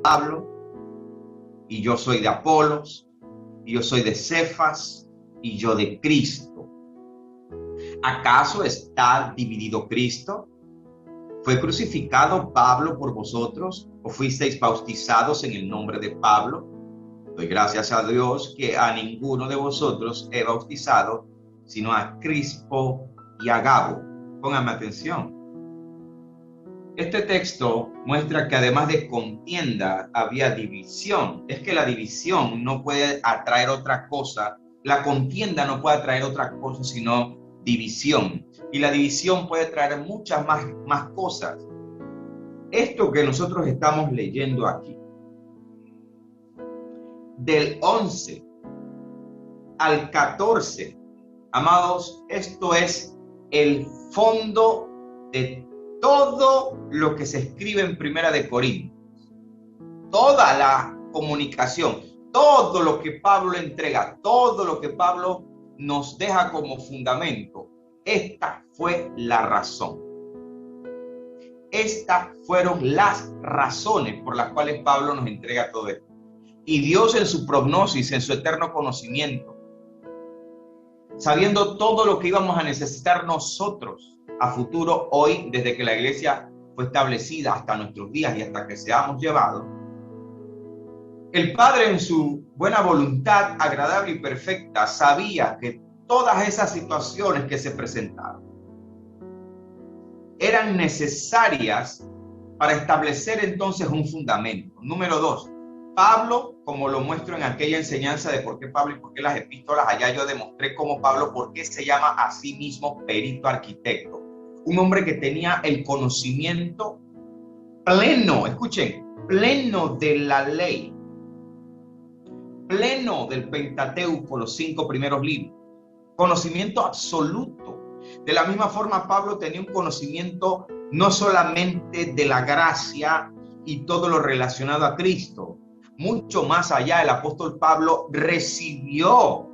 Pablo, y yo soy de Apolos, y yo soy de Cefas, y yo de Cristo. ¿Acaso está dividido Cristo? ¿Fue crucificado Pablo por vosotros? ¿O fuisteis bautizados en el nombre de Pablo? Doy gracias a Dios que a ninguno de vosotros he bautizado, sino a Crispo y a Gabo. Pónganme atención. Este texto muestra que además de contienda había división. Es que la división no puede atraer otra cosa. La contienda no puede atraer otra cosa sino división. Y la división puede traer muchas más cosas. Esto que nosotros estamos leyendo aquí, del 11 al 14, amados, esto es el fondo de todo lo que se escribe en Primera de Corintios. Toda la comunicación, todo lo que Pablo entrega, todo lo que Pablo nos deja como fundamento, esta fue la razón. Estas fueron las razones por las cuales Pablo nos entrega todo esto. Y Dios en su prognosis, en su eterno conocimiento, sabiendo todo lo que íbamos a necesitar nosotros a futuro, hoy, desde que la iglesia fue establecida hasta nuestros días y hasta que seamos llevados, el Padre en su buena voluntad agradable y perfecta sabía que todas esas situaciones que se presentaron eran necesarias para establecer entonces un fundamento. Número 2, Pablo, como lo muestro en aquella enseñanza de por qué Pablo y por qué las epístolas, allá yo demostré cómo Pablo, por qué se llama a sí mismo perito arquitecto. Un hombre que tenía el conocimiento pleno, escuchen, pleno de la ley, pleno del Pentateuco, los 5 primeros libros, conocimiento absoluto. De la misma forma, Pablo tenía un conocimiento no solamente de la gracia y todo lo relacionado a Cristo, mucho más allá. El apóstol Pablo recibió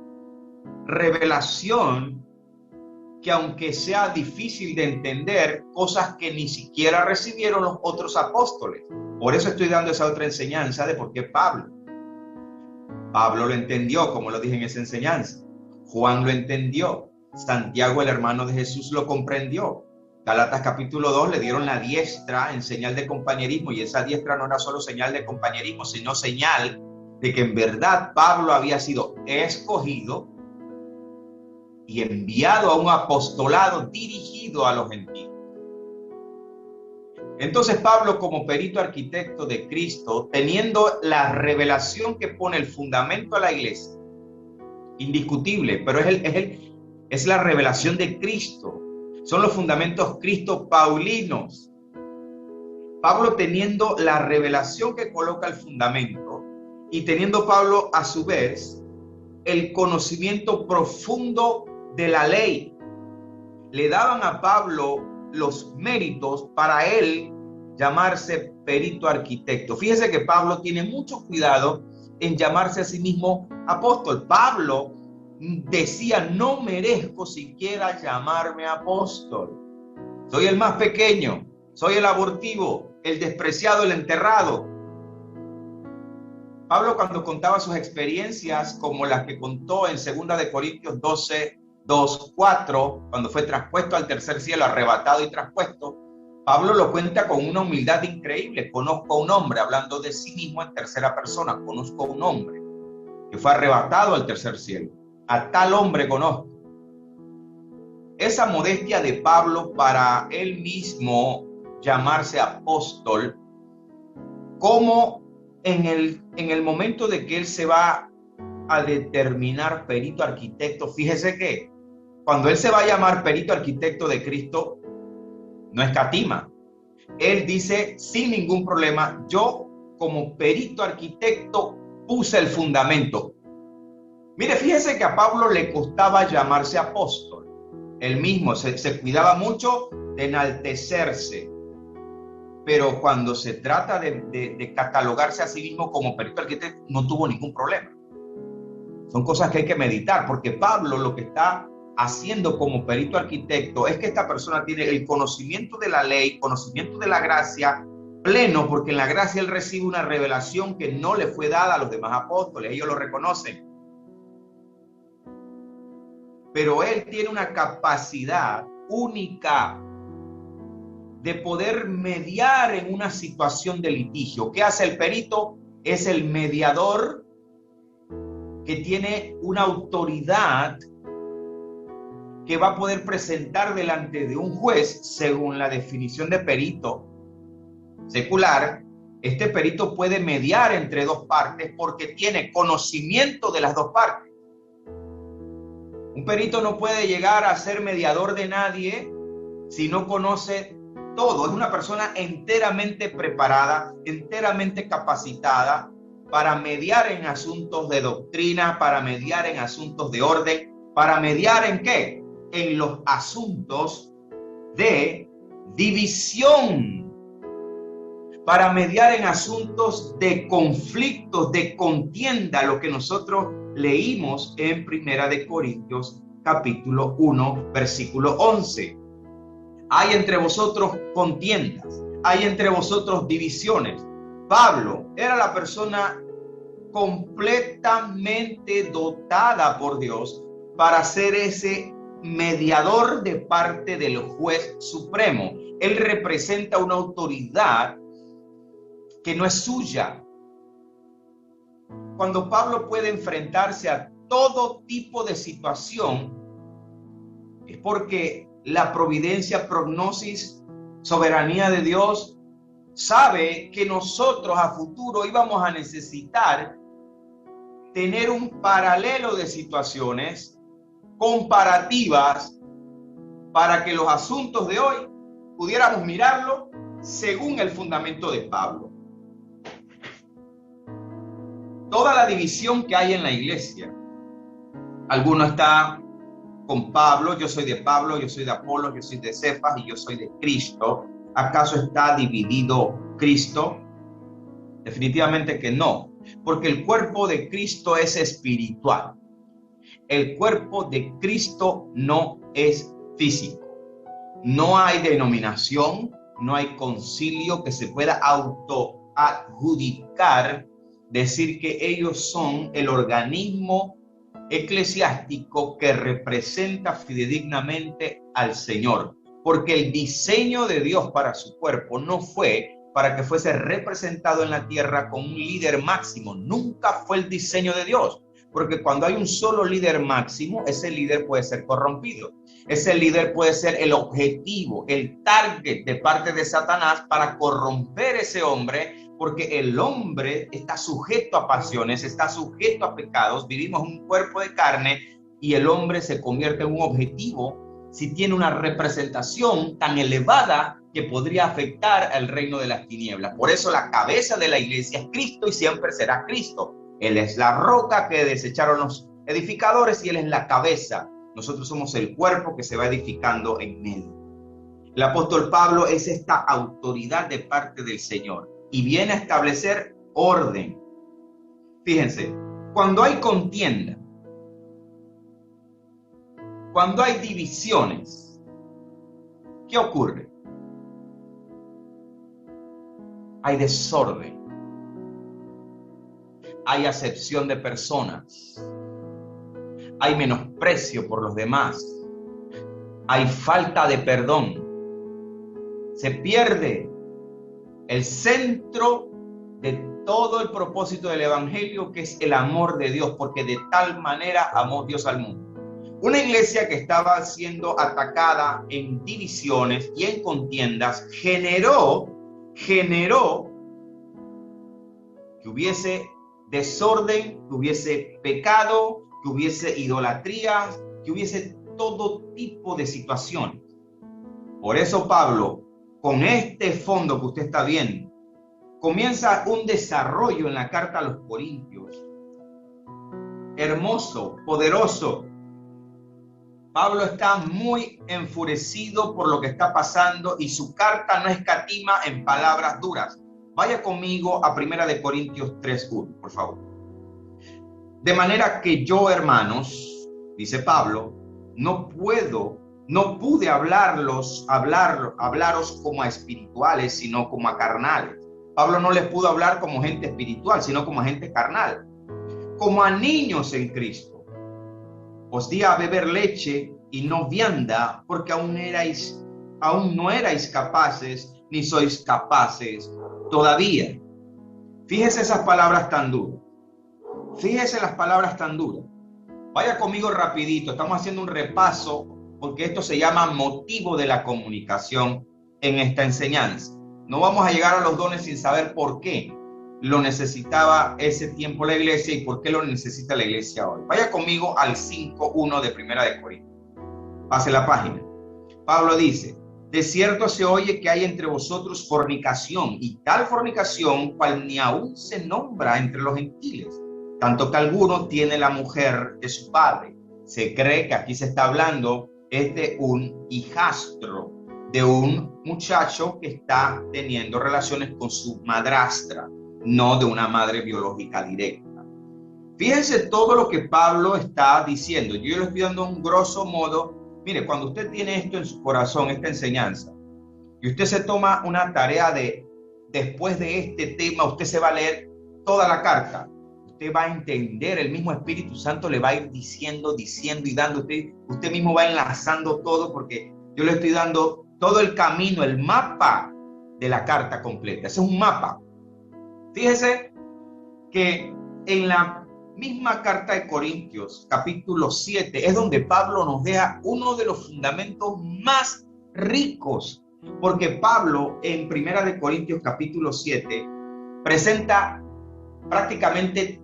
revelación que, aunque sea difícil de entender, cosas que ni siquiera recibieron los otros apóstoles. Por eso estoy dando esa otra enseñanza de por qué Pablo lo entendió, como lo dije en esa enseñanza. Juan lo entendió. Santiago, el hermano de Jesús, lo comprendió. Gálatas capítulo 2 le dieron la diestra en señal de compañerismo, y esa diestra no era solo señal de compañerismo, sino señal de que en verdad Pablo había sido escogido y enviado a un apostolado dirigido a los gentiles. Entonces Pablo, como perito arquitecto de Cristo, teniendo la revelación que pone el fundamento a la iglesia, indiscutible, pero es la revelación de Cristo, son los fundamentos cristopaulinos. Pablo, teniendo la revelación que coloca el fundamento, y teniendo Pablo a su vez el conocimiento profundo de la ley, le daban a Pablo los méritos para él llamarse perito arquitecto. Fíjese que Pablo tiene mucho cuidado en llamarse a sí mismo apóstol. Pablo decía: no merezco siquiera llamarme apóstol. Soy el más pequeño, soy el abortivo, el despreciado, el enterrado. Pablo, cuando contaba sus experiencias, como las que contó en 2 de Corintios 12, 2, 4, cuando fue traspuesto al tercer cielo, arrebatado y traspuesto, Pablo lo cuenta con una humildad increíble. Conozco a un hombre, hablando de sí mismo en tercera persona, conozco a un hombre que fue arrebatado al tercer cielo. A tal hombre conozco. Esa modestia de Pablo para él mismo llamarse apóstol, como en el momento de que él se va a determinar perito arquitecto, fíjese que cuando él se va a llamar perito arquitecto de Cristo, no escatima. Él dice sin ningún problema: yo como perito arquitecto puse el fundamento. Mire, fíjese que a Pablo le costaba llamarse apóstol. Él mismo se cuidaba mucho de enaltecerse. Pero cuando se trata de catalogarse a sí mismo como perito arquitecto, no tuvo ningún problema. Son cosas que hay que meditar, porque Pablo lo que está haciendo como perito arquitecto es que esta persona tiene el conocimiento de la ley, conocimiento de la gracia pleno, porque en la gracia él recibe una revelación que no le fue dada a los demás apóstoles, ellos lo reconocen. Pero él tiene una capacidad única de poder mediar en una situación de litigio. ¿Qué hace el perito? Es el mediador que tiene una autoridad que va a poder presentar delante de un juez según la definición de perito secular. Este perito puede mediar entre dos partes porque tiene conocimiento de las dos partes. Un perito no puede llegar a ser mediador de nadie si no conoce todo. Es una persona enteramente preparada, enteramente capacitada para mediar en asuntos de doctrina, para mediar en asuntos de orden, para mediar ¿en qué? En los asuntos de división, para mediar en asuntos de conflictos, de contienda, lo que nosotros leímos en Primera de Corintios capítulo 1, versículo 11. Hay entre vosotros contiendas, hay entre vosotros divisiones. Pablo era la persona completamente dotada por Dios para ser ese mediador de parte del juez supremo. Él representa una autoridad que no es suya. Cuando Pablo puede enfrentarse a todo tipo de situación, es porque la providencia, prognosis, soberanía de Dios sabe que nosotros a futuro íbamos a necesitar tener un paralelo de situaciones comparativas para que los asuntos de hoy pudiéramos mirarlo según el fundamento de Pablo. Toda la división que hay en la iglesia, alguno está con Pablo, yo soy de Pablo, yo soy de Apolo, yo soy de Cefas y yo soy de Cristo. ¿Acaso está dividido Cristo? Definitivamente que no, porque el cuerpo de Cristo es espiritual. El cuerpo de Cristo no es físico. No hay denominación, no hay concilio que se pueda autoadjudicar, decir que ellos son el organismo eclesiástico que representa fidedignamente al Señor, porque el diseño de Dios para su cuerpo no fue para que fuese representado en la tierra con un líder máximo. Nunca fue el diseño de Dios, porque cuando hay un solo líder máximo, ese líder puede ser corrompido. Ese líder puede ser el objetivo, el target de parte de Satanás para corromper ese hombre, porque el hombre está sujeto a pasiones, está sujeto a pecados, vivimos en un cuerpo de carne y el hombre se convierte en un objetivo si tiene una representación tan elevada que podría afectar al reino de las tinieblas. Por eso la cabeza de la iglesia es Cristo y siempre será Cristo. Él es la roca que desecharon los edificadores y Él es la cabeza. Nosotros somos el cuerpo que se va edificando en medio. El apóstol Pablo es esta autoridad de parte del Señor y viene a establecer orden. Fíjense, cuando hay contienda, cuando hay divisiones, ¿qué ocurre? Hay desorden, hay acepción de personas, hay menosprecio por los demás, hay falta de perdón, se pierde el centro de todo el propósito del evangelio, que es el amor de Dios, porque de tal manera amó Dios al mundo. Una iglesia que estaba siendo atacada en divisiones y en contiendas generó que hubiese desorden, que hubiese pecado, que hubiese idolatría, que hubiese todo tipo de situaciones. Por eso Pablo, con este fondo que usted está viendo, comienza un desarrollo en la carta a los Corintios. Hermoso, poderoso. Pablo está muy enfurecido por lo que está pasando y su carta no escatima en palabras duras. Vaya conmigo a 1 Corintios 3:1, por favor. De manera que yo, hermanos, dice Pablo, no puedo No pude hablaros como a espirituales, sino como a carnales. Pablo no les pudo hablar como gente espiritual, sino como a gente carnal, como a niños en Cristo. Os di a beber leche y no vianda, porque aún no erais capaces, ni sois capaces todavía. Fíjese esas palabras tan duras. Fíjese las palabras tan duras. Vaya conmigo rapidito, estamos haciendo un repaso, porque esto se llama motivo de la comunicación en esta enseñanza. No vamos a llegar a los dones sin saber por qué lo necesitaba ese tiempo la iglesia y por qué lo necesita la iglesia hoy. Vaya conmigo al 5:1 de Primera de Corintios. Pase la página. Pablo dice: de cierto se oye que hay entre vosotros fornicación, y tal fornicación cual ni aún se nombra entre los gentiles, tanto que alguno tiene la mujer de su padre. Se cree que aquí se está hablando de un hijastro, de un muchacho que está teniendo relaciones con su madrastra, no de una madre biológica directa. Fíjense todo lo que Pablo está diciendo. Yo le estoy dando un grosso modo. Mire, cuando usted tiene esto en su corazón, esta enseñanza, y usted se toma una tarea después de este tema, usted se va a leer toda la carta. Usted va a entender, el mismo Espíritu Santo le va a ir diciendo y dando. Usted mismo va enlazando todo, porque yo le estoy dando todo el camino, el mapa de la carta completa. Ese es un mapa. Fíjese que en la misma carta de Corintios, capítulo 7, es donde Pablo nos deja uno de los fundamentos más ricos, porque Pablo en Primera de Corintios, capítulo 7, presenta prácticamente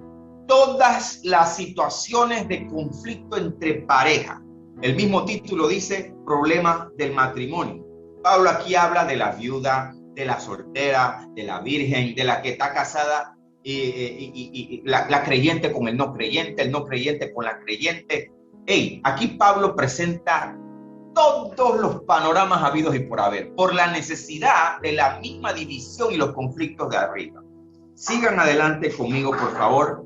todas las situaciones de conflicto entre pareja. El mismo título dice problemas del matrimonio. Pablo aquí habla de la viuda, de la soltera, de la virgen, de la que está casada, la creyente con el no creyente con la creyente. Aquí Pablo presenta todos los panoramas habidos y por haber, por la necesidad de la misma división y los conflictos de arriba. Sigan adelante conmigo, por favor.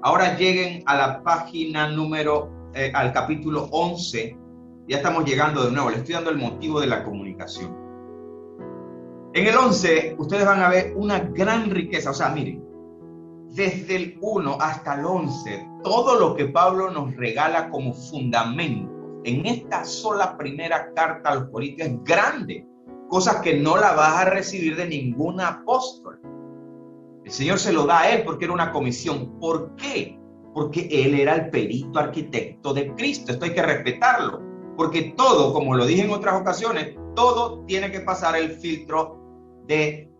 Ahora lleguen a la página al capítulo 11. Ya estamos llegando de nuevo. Les estoy dando el motivo de la comunicación. En el 11, ustedes van a ver una gran riqueza. O sea, miren, desde el 1 hasta el 11, todo lo que Pablo nos regala como fundamento en esta sola primera carta a los Corintios es grande. Cosas que no la vas a recibir de ningún apóstol. El Señor se lo da a él porque era una comisión. ¿Por qué? Porque él era el perito arquitecto de Cristo. Esto hay que respetarlo. Porque todo, como lo dije en otras ocasiones, todo tiene que pasar el filtro de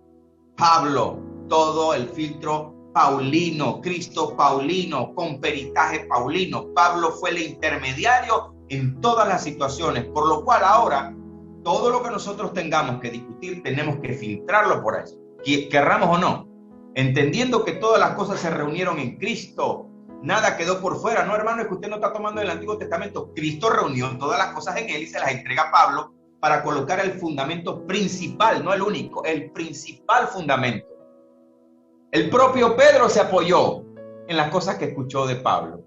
Pablo. Todo el filtro paulino, Cristo paulino, con peritaje paulino. Pablo fue el intermediario en todas las situaciones. Por lo cual ahora, todo lo que nosotros tengamos que discutir, tenemos que filtrarlo por eso. Querramos o no. Entendiendo que todas las cosas se reunieron en Cristo, nada quedó por fuera. No, hermano, es que usted no está tomando el Antiguo Testamento. Cristo reunió todas las cosas en él y se las entrega a Pablo para colocar el fundamento principal, no el único, el principal fundamento. El propio Pedro se apoyó en las cosas que escuchó de Pablo.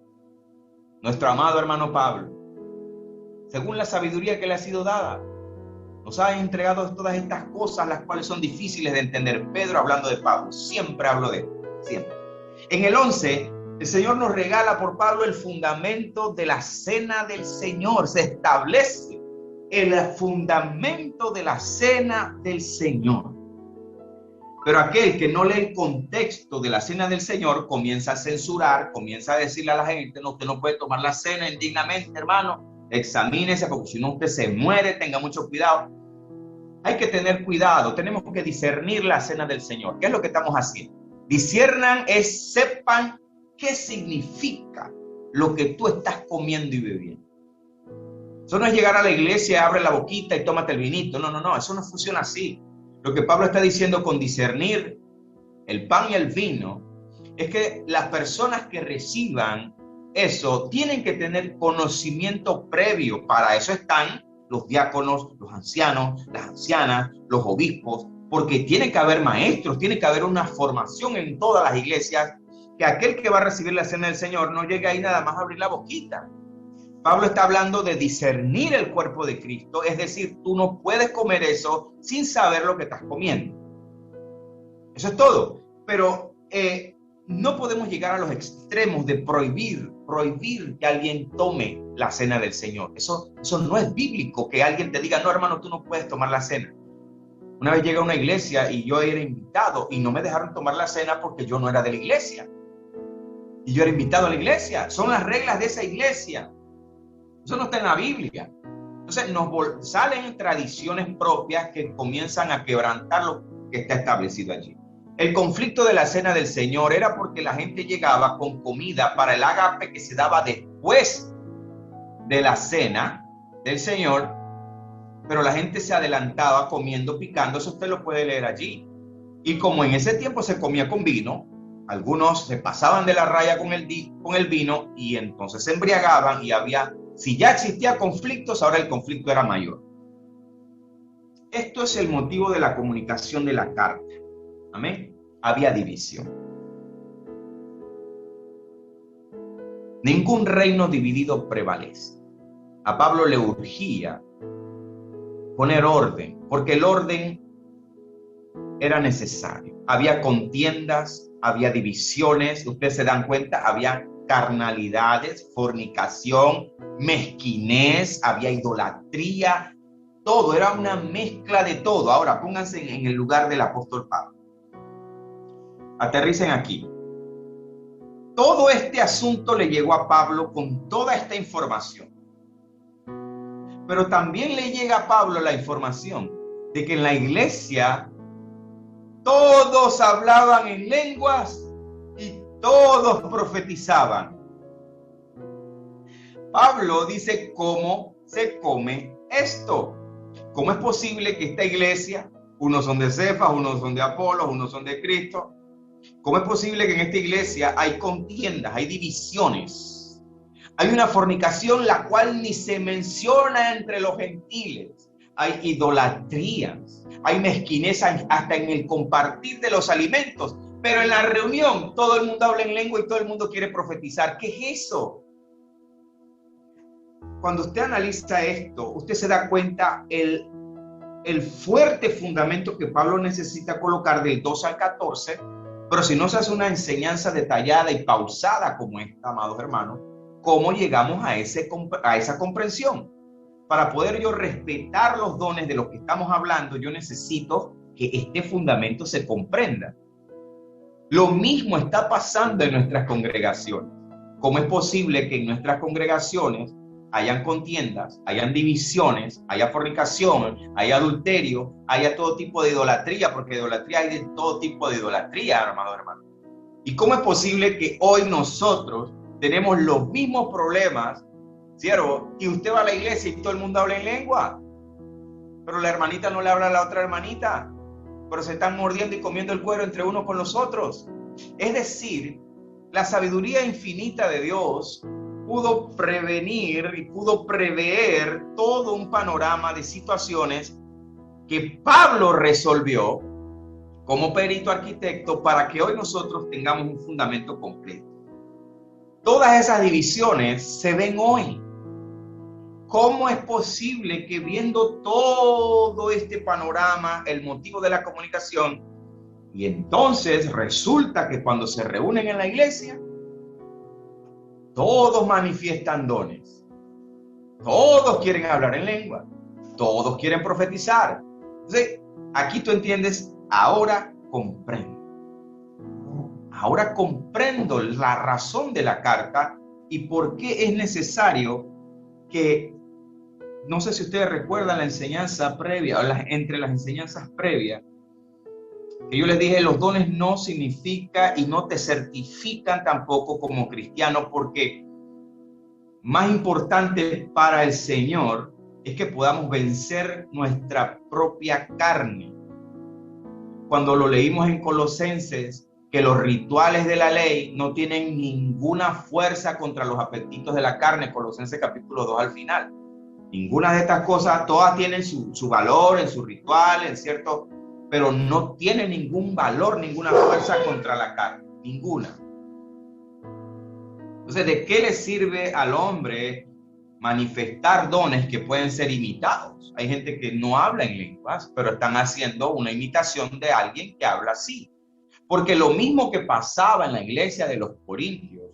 Nuestro amado hermano Pablo, según la sabiduría que le ha sido dada, nos ha entregado todas estas cosas, las cuales son difíciles de entender. Pedro hablando de Pablo, siempre hablo de él, siempre. En el 11, el Señor nos regala por Pablo el fundamento de la cena del Señor. Se establece el fundamento de la cena del Señor. Pero aquel que no lee el contexto de la cena del Señor comienza a censurar, comienza a decirle a la gente: no, usted no puede tomar la cena indignamente, hermano. Examínese, porque si no usted se muere. Tenga mucho cuidado. Hay que tener cuidado. Tenemos que discernir la cena del Señor. ¿Qué es lo que estamos haciendo? Disciernan sepan qué significa lo que tú estás comiendo y bebiendo. Eso no es llegar a la iglesia, abre la boquita y tómate el vinito. No, eso no funciona así. Lo que Pablo está diciendo con discernir el pan y el vino es que las personas que reciban eso tienen que tener conocimiento previo. Para eso están los diáconos, los ancianos, las ancianas, los obispos, porque tiene que haber maestros, tiene que haber una formación en todas las iglesias, que aquel que va a recibir la cena del Señor no llegue ahí nada más a abrir la boquita. Pablo está hablando de discernir el cuerpo de Cristo, es decir, tú no puedes comer eso sin saber lo que estás comiendo. Eso es todo. Pero no podemos llegar a los extremos de prohibir que alguien tome la cena del Señor. Eso no es bíblico, que alguien te diga, no, hermano, tú no puedes tomar la cena. Una vez llegué a una iglesia y yo era invitado y no me dejaron tomar la cena porque yo no era de la iglesia. Y yo era invitado a la iglesia. Son las reglas de esa iglesia. Eso no está en la Biblia. Entonces salen tradiciones propias que comienzan a quebrantar lo que está establecido allí. El conflicto de la cena del Señor era porque la gente llegaba con comida para el ágape que se daba después de la cena del Señor, pero la gente se adelantaba comiendo, picando. Eso usted lo puede leer allí. Y como en ese tiempo se comía con vino, algunos se pasaban de la raya con el vino y entonces se embriagaban y si ya existía conflictos, ahora el conflicto era mayor. Esto es el motivo de la comunicación de la carta. Amén. Había división. Ningún reino dividido prevalece. A Pablo le urgía poner orden, porque el orden era necesario. Había contiendas, había divisiones, ustedes se dan cuenta, había carnalidades, fornicación, mezquinez, había idolatría, todo, era una mezcla de todo. Ahora pónganse en el lugar del apóstol Pablo. Aterricen aquí. Todo este asunto le llegó a Pablo con toda esta información. Pero también le llega a Pablo la información de que en la iglesia todos hablaban en lenguas y todos profetizaban. Pablo dice, ¿cómo se come esto? ¿Cómo es posible que esta iglesia, unos son de Cefas, unos son de Apolos, unos son de Cristo? ¿Cómo es posible que en esta iglesia hay contiendas, hay divisiones? Hay una fornicación la cual ni se menciona entre los gentiles. Hay idolatrías, hay mezquinez hasta en el compartir de los alimentos. Pero en la reunión todo el mundo habla en lengua y todo el mundo quiere profetizar. ¿Qué es eso? Cuando usted analiza esto, usted se da cuenta el fuerte fundamento que Pablo necesita colocar del 2 al 14, pero si no se hace una enseñanza detallada y pausada como esta, amados hermanos, ¿cómo llegamos a esa comprensión? Para poder yo respetar los dones de los que estamos hablando, yo necesito que este fundamento se comprenda. Lo mismo está pasando en nuestras congregaciones. ¿Cómo es posible que en nuestras congregaciones hayan contiendas, hayan divisiones, haya fornicación, haya adulterio, haya todo tipo de idolatría? Porque idolatría hay de todo tipo de idolatría, amado hermano. ¿Y cómo es posible que hoy nosotros tenemos los mismos problemas, ¿cierto? Y usted va a la iglesia y todo el mundo habla en lengua, pero la hermanita no le habla a la otra hermanita, pero se están mordiendo y comiendo el cuero entre unos con los otros? Es decir, la sabiduría infinita de Dios pudo prevenir y pudo prever todo un panorama de situaciones que Pablo resolvió como perito arquitecto para que hoy nosotros tengamos un fundamento completo. Todas esas divisiones se ven hoy. ¿Cómo es posible que viendo todo este panorama, el motivo de la comunicación, y entonces resulta que cuando se reúnen en la iglesia, todos manifiestan dones, todos quieren hablar en lengua, todos quieren profetizar? Entonces, aquí tú entiendes, ahora comprendo. Ahora comprendo la razón de la carta y por qué es necesario que, no sé si ustedes recuerdan la enseñanza previa, entre las enseñanzas previas, que yo les dije, los dones no significa y no te certifican tampoco como cristiano, porque más importante para el Señor es que podamos vencer nuestra propia carne. Cuando lo leímos en Colosenses, que los rituales de la ley no tienen ninguna fuerza contra los apetitos de la carne, Colosenses capítulo 2 al final. Ninguna de estas cosas, todas tienen su valor en su ritual, en cierto, pero no tiene ningún valor, ninguna fuerza contra la carne, ninguna. Entonces, ¿de qué le sirve al hombre manifestar dones que pueden ser imitados. Hay gente que no habla en lenguas, pero están haciendo una imitación de alguien que habla así. Porque lo mismo que pasaba en la iglesia de los Corintios,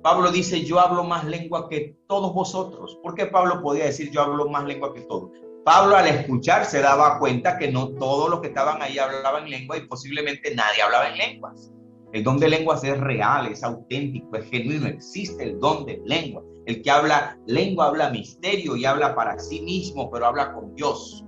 Pablo dice, yo hablo más lengua que todos vosotros. ¿Por qué Pablo podía decir, yo hablo más lengua que todos? Pablo, al escuchar, se daba cuenta que no todos los que estaban ahí hablaban lengua y posiblemente nadie hablaba en lenguas. El don de lenguas es real, es auténtico, es genuino, existe el don de lengua. El que habla lengua habla misterio y habla para sí mismo, pero habla con Dios.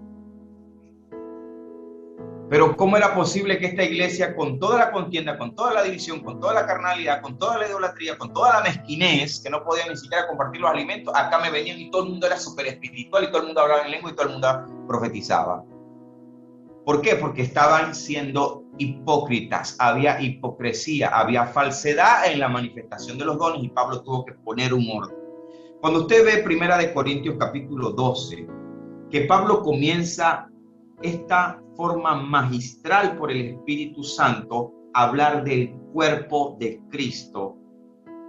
Pero ¿cómo era posible que esta iglesia, con toda la contienda, con toda la división, con toda la carnalidad, con toda la idolatría, con toda la mezquinez, que no podían ni siquiera compartir los alimentos, acá me venían y todo el mundo era súper espiritual y todo el mundo hablaba en lengua y todo el mundo profetizaba? ¿Por qué? Porque estaban siendo hipócritas, había hipocresía, había falsedad en la manifestación de los dones y Pablo tuvo que poner un orden. Cuando usted ve 1 Corintios capítulo 12, que Pablo comienza esta forma magistral por el Espíritu Santo a hablar del cuerpo de Cristo,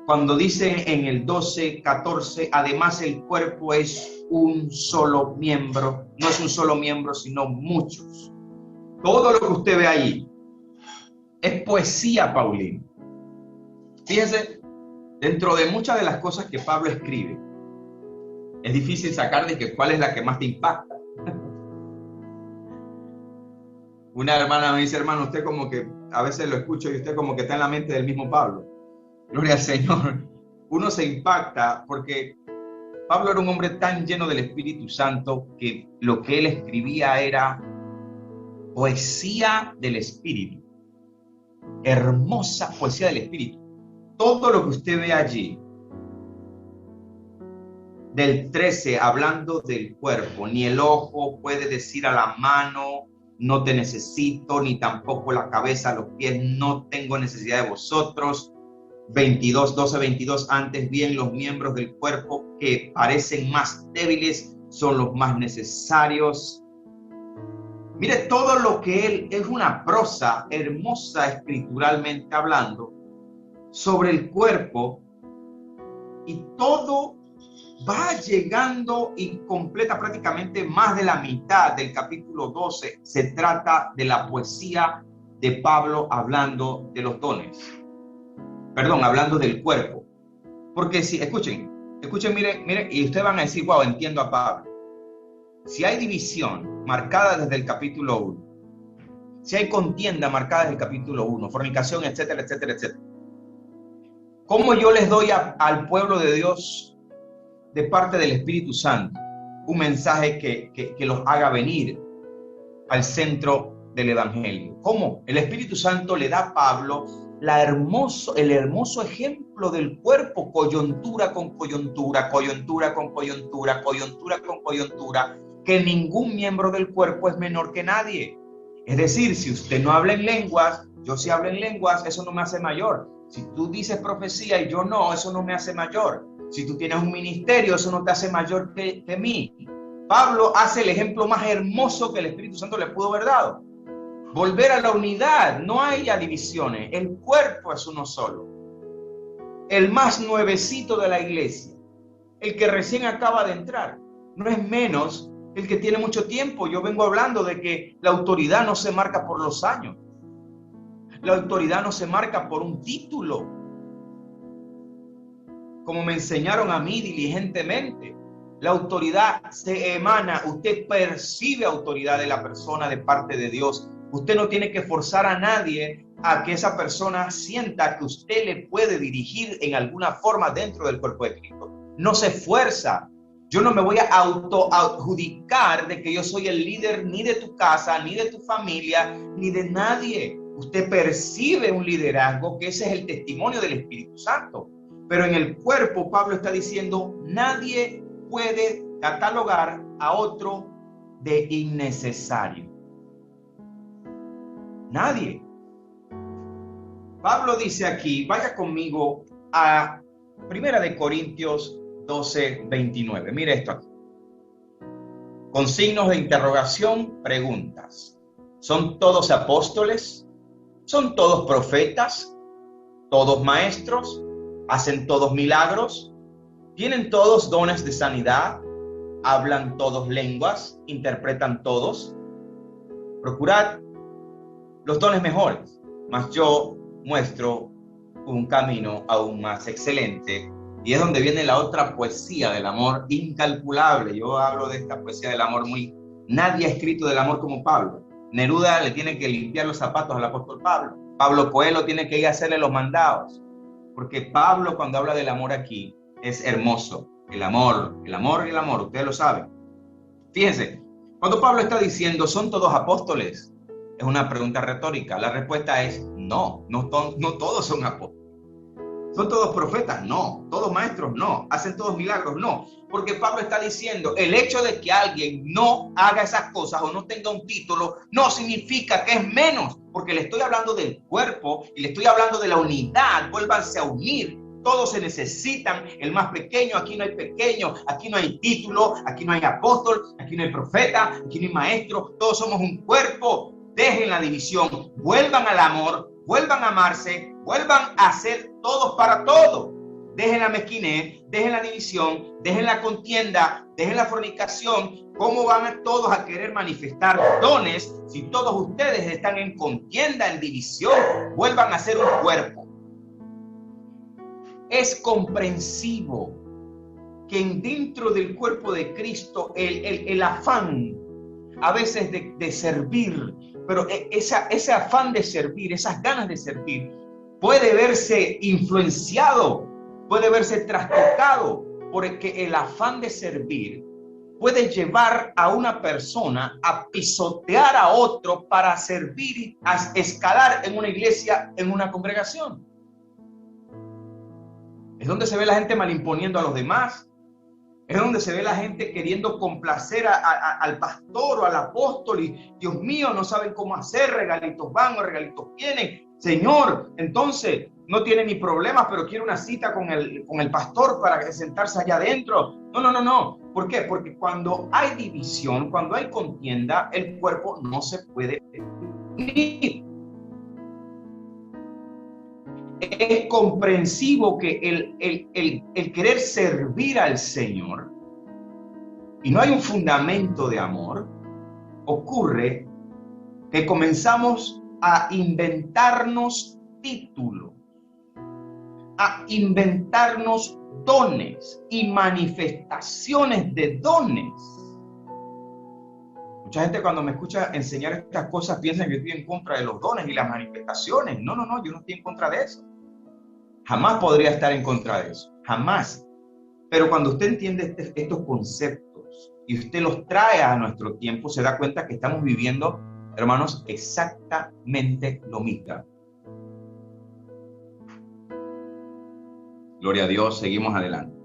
cuando dice en el 12:14, además el cuerpo es un solo miembro, no es un solo miembro, sino muchos. Todo lo que usted ve ahí es poesía paulina. Fíjense, dentro de muchas de las cosas que Pablo escribe, es difícil sacar de que cuál es la que más te impacta. Una hermana me dice, hermano, usted como que, a veces lo escucho y usted como que está en la mente del mismo Pablo. Gloria al Señor. Uno se impacta porque Pablo era un hombre tan lleno del Espíritu Santo que lo que él escribía era poesía del Espíritu. Hermosa poesía del Espíritu. Todo lo que usted ve allí, del 13, hablando del cuerpo, ni el ojo puede decir a la mano, no te necesito, ni tampoco la cabeza a los pies, no tengo necesidad de vosotros. 12:22, antes bien los miembros del cuerpo que parecen más débiles son los más necesarios. Mire, todo lo que él es una prosa hermosa escrituralmente hablando sobre el cuerpo, y todo va llegando y completa prácticamente más de la mitad del capítulo 12. Se trata de la poesía de Pablo hablando de los dones. Perdón, hablando del cuerpo. Porque si, escuchen, miren, y ustedes van a decir, wow, entiendo a Pablo. Si hay división marcada desde el capítulo 1, si hay contienda marcada desde el capítulo 1, fornicación, etcétera, etcétera, etcétera, ¿cómo yo les doy al pueblo de Dios, de parte del Espíritu Santo, un mensaje que los haga venir al centro del Evangelio? ¿Cómo? El Espíritu Santo le da a Pablo el hermoso ejemplo del cuerpo, coyuntura con coyuntura, coyuntura con coyuntura, coyuntura con coyuntura, que ningún miembro del cuerpo es menor que nadie. Es decir, si usted no habla en lenguas, yo sí hablo en lenguas, eso no me hace mayor. Si tú dices profecía y yo no, eso no me hace mayor. Si tú tienes un ministerio, eso no te hace mayor que mí. Pablo hace el ejemplo más hermoso que el Espíritu Santo le pudo haber dado. Volver a la unidad, no hay ya divisiones, el cuerpo es uno solo. El más nuevecito de la iglesia, el que recién acaba de entrar, no es menos el que tiene mucho tiempo. Yo vengo hablando de que la autoridad no se marca por los años. La autoridad no se marca por un título, como me enseñaron a mí diligentemente. La autoridad se emana, usted percibe autoridad de la persona de parte de Dios. Usted no tiene que forzar a nadie a que esa persona sienta que usted le puede dirigir en alguna forma dentro del cuerpo de Cristo. No se esfuerza. Yo no me voy a adjudicar de que yo soy el líder ni de tu casa, ni de tu familia, ni de nadie. Usted percibe un liderazgo, que ese es el testimonio del Espíritu Santo. Pero en el cuerpo, Pablo está diciendo, nadie puede catalogar a otro de innecesario. Nadie. Pablo dice aquí, vaya conmigo a 1 Corintios 12:29. Mire esto aquí. Con signos de interrogación, preguntas. ¿Son todos apóstoles? ¿Son todos profetas? ¿Todos maestros? ¿Hacen todos milagros? ¿Tienen todos dones de sanidad? ¿Hablan todos lenguas? ¿Interpretan todos? Procurad los dones mejores, mas yo muestro un camino aún más excelente. Y es donde viene la otra poesía del amor incalculable. Yo hablo de esta poesía del amor Nadie ha escrito del amor como Pablo. Neruda le tiene que limpiar los zapatos al apóstol Pablo. Pablo Coelho tiene que ir a hacerle los mandados. Porque Pablo, cuando habla del amor aquí, es hermoso. El amor, ustedes lo saben. Fíjense, cuando Pablo está diciendo, ¿son todos apóstoles? Es una pregunta retórica. La respuesta es no todos son apóstoles. ¿Son todos profetas? No. ¿Todos maestros? No. ¿Hacen todos milagros? No. Porque Pablo está diciendo, el hecho de que alguien no haga esas cosas o no tenga un título, no significa que es menos, porque le estoy hablando del cuerpo y le estoy hablando de la unidad. Vuélvanse a unir. Todos se necesitan. El más pequeño, aquí no hay pequeño, aquí no hay título, aquí no hay apóstol, aquí no hay profeta, aquí no hay maestro. Todos somos un cuerpo. Dejen la división, vuelvan al amor, vuelvan a amarse, vuelvan a ser todos para todos. Dejen la mezquinez, dejen la división, dejen la contienda, dejen la fornicación. ¿Cómo van todos a querer manifestar dones si todos ustedes están en contienda, en división? Vuelvan a ser un cuerpo. Es comprensivo que dentro del cuerpo de Cristo el afán a veces de servir, pero ese afán de servir, esas ganas de servir, puede verse influenciado, puede verse trastocado, porque el afán de servir puede llevar a una persona a pisotear a otro para servir, a escalar en una iglesia, en una congregación. Es donde se ve la gente malimponiendo a los demás. Es donde se ve la gente queriendo complacer al pastor o al apóstol y Dios mío, no saben cómo hacer, regalitos van o regalitos vienen. Señor, entonces no tiene ni problemas, pero quiere una cita con el pastor para sentarse allá adentro. No. ¿Por qué? Porque cuando hay división, cuando hay contienda, el cuerpo no se puede unir. Es comprensivo que el querer servir al Señor y no hay un fundamento de amor, ocurre que comenzamos a inventarnos títulos, a inventarnos dones y manifestaciones de dones. Mucha gente cuando me escucha enseñar estas cosas piensa que estoy en contra de los dones y las manifestaciones. No, yo no estoy en contra de eso. Jamás podría estar en contra de eso, jamás. Pero cuando usted entiende estos conceptos y usted los trae a nuestro tiempo, se da cuenta que estamos viviendo, hermanos, exactamente lo mismo. Gloria a Dios, seguimos adelante.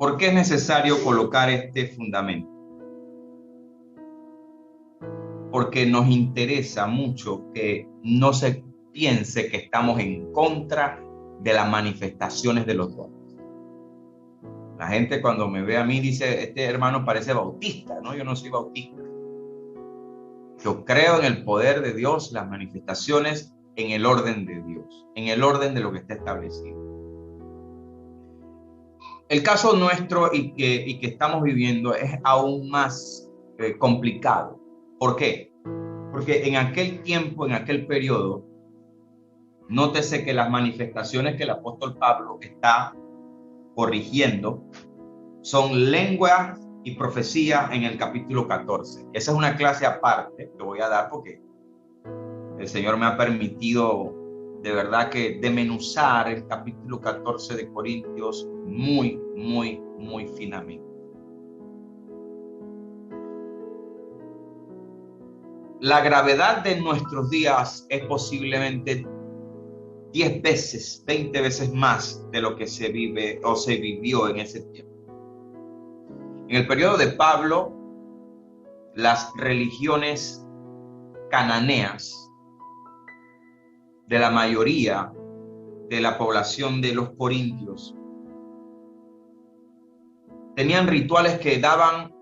¿Por qué es necesario colocar este fundamento? Porque nos interesa mucho que no se piense que estamos en contra de las manifestaciones de los dones. La gente cuando me ve a mí dice, este hermano parece bautista. No, yo no soy bautista. Yo creo en el poder de Dios, las manifestaciones en el orden de Dios, en el orden de lo que está establecido. El caso nuestro y que estamos viviendo es aún más complicado. ¿Por qué? Porque en aquel tiempo, en aquel periodo, nótese que las manifestaciones que el apóstol Pablo está corrigiendo son lenguas y profecía en el capítulo 14. Esa es una clase aparte que voy a dar porque el Señor me ha permitido de verdad que desmenuzar el capítulo 14 de Corintios muy finamente. La gravedad de nuestros días es posiblemente 10 veces, 20 veces más de lo que se vive o se vivió en ese tiempo. En el periodo de Pablo, las religiones cananeas de la mayoría de la población de los corintios tenían rituales que daban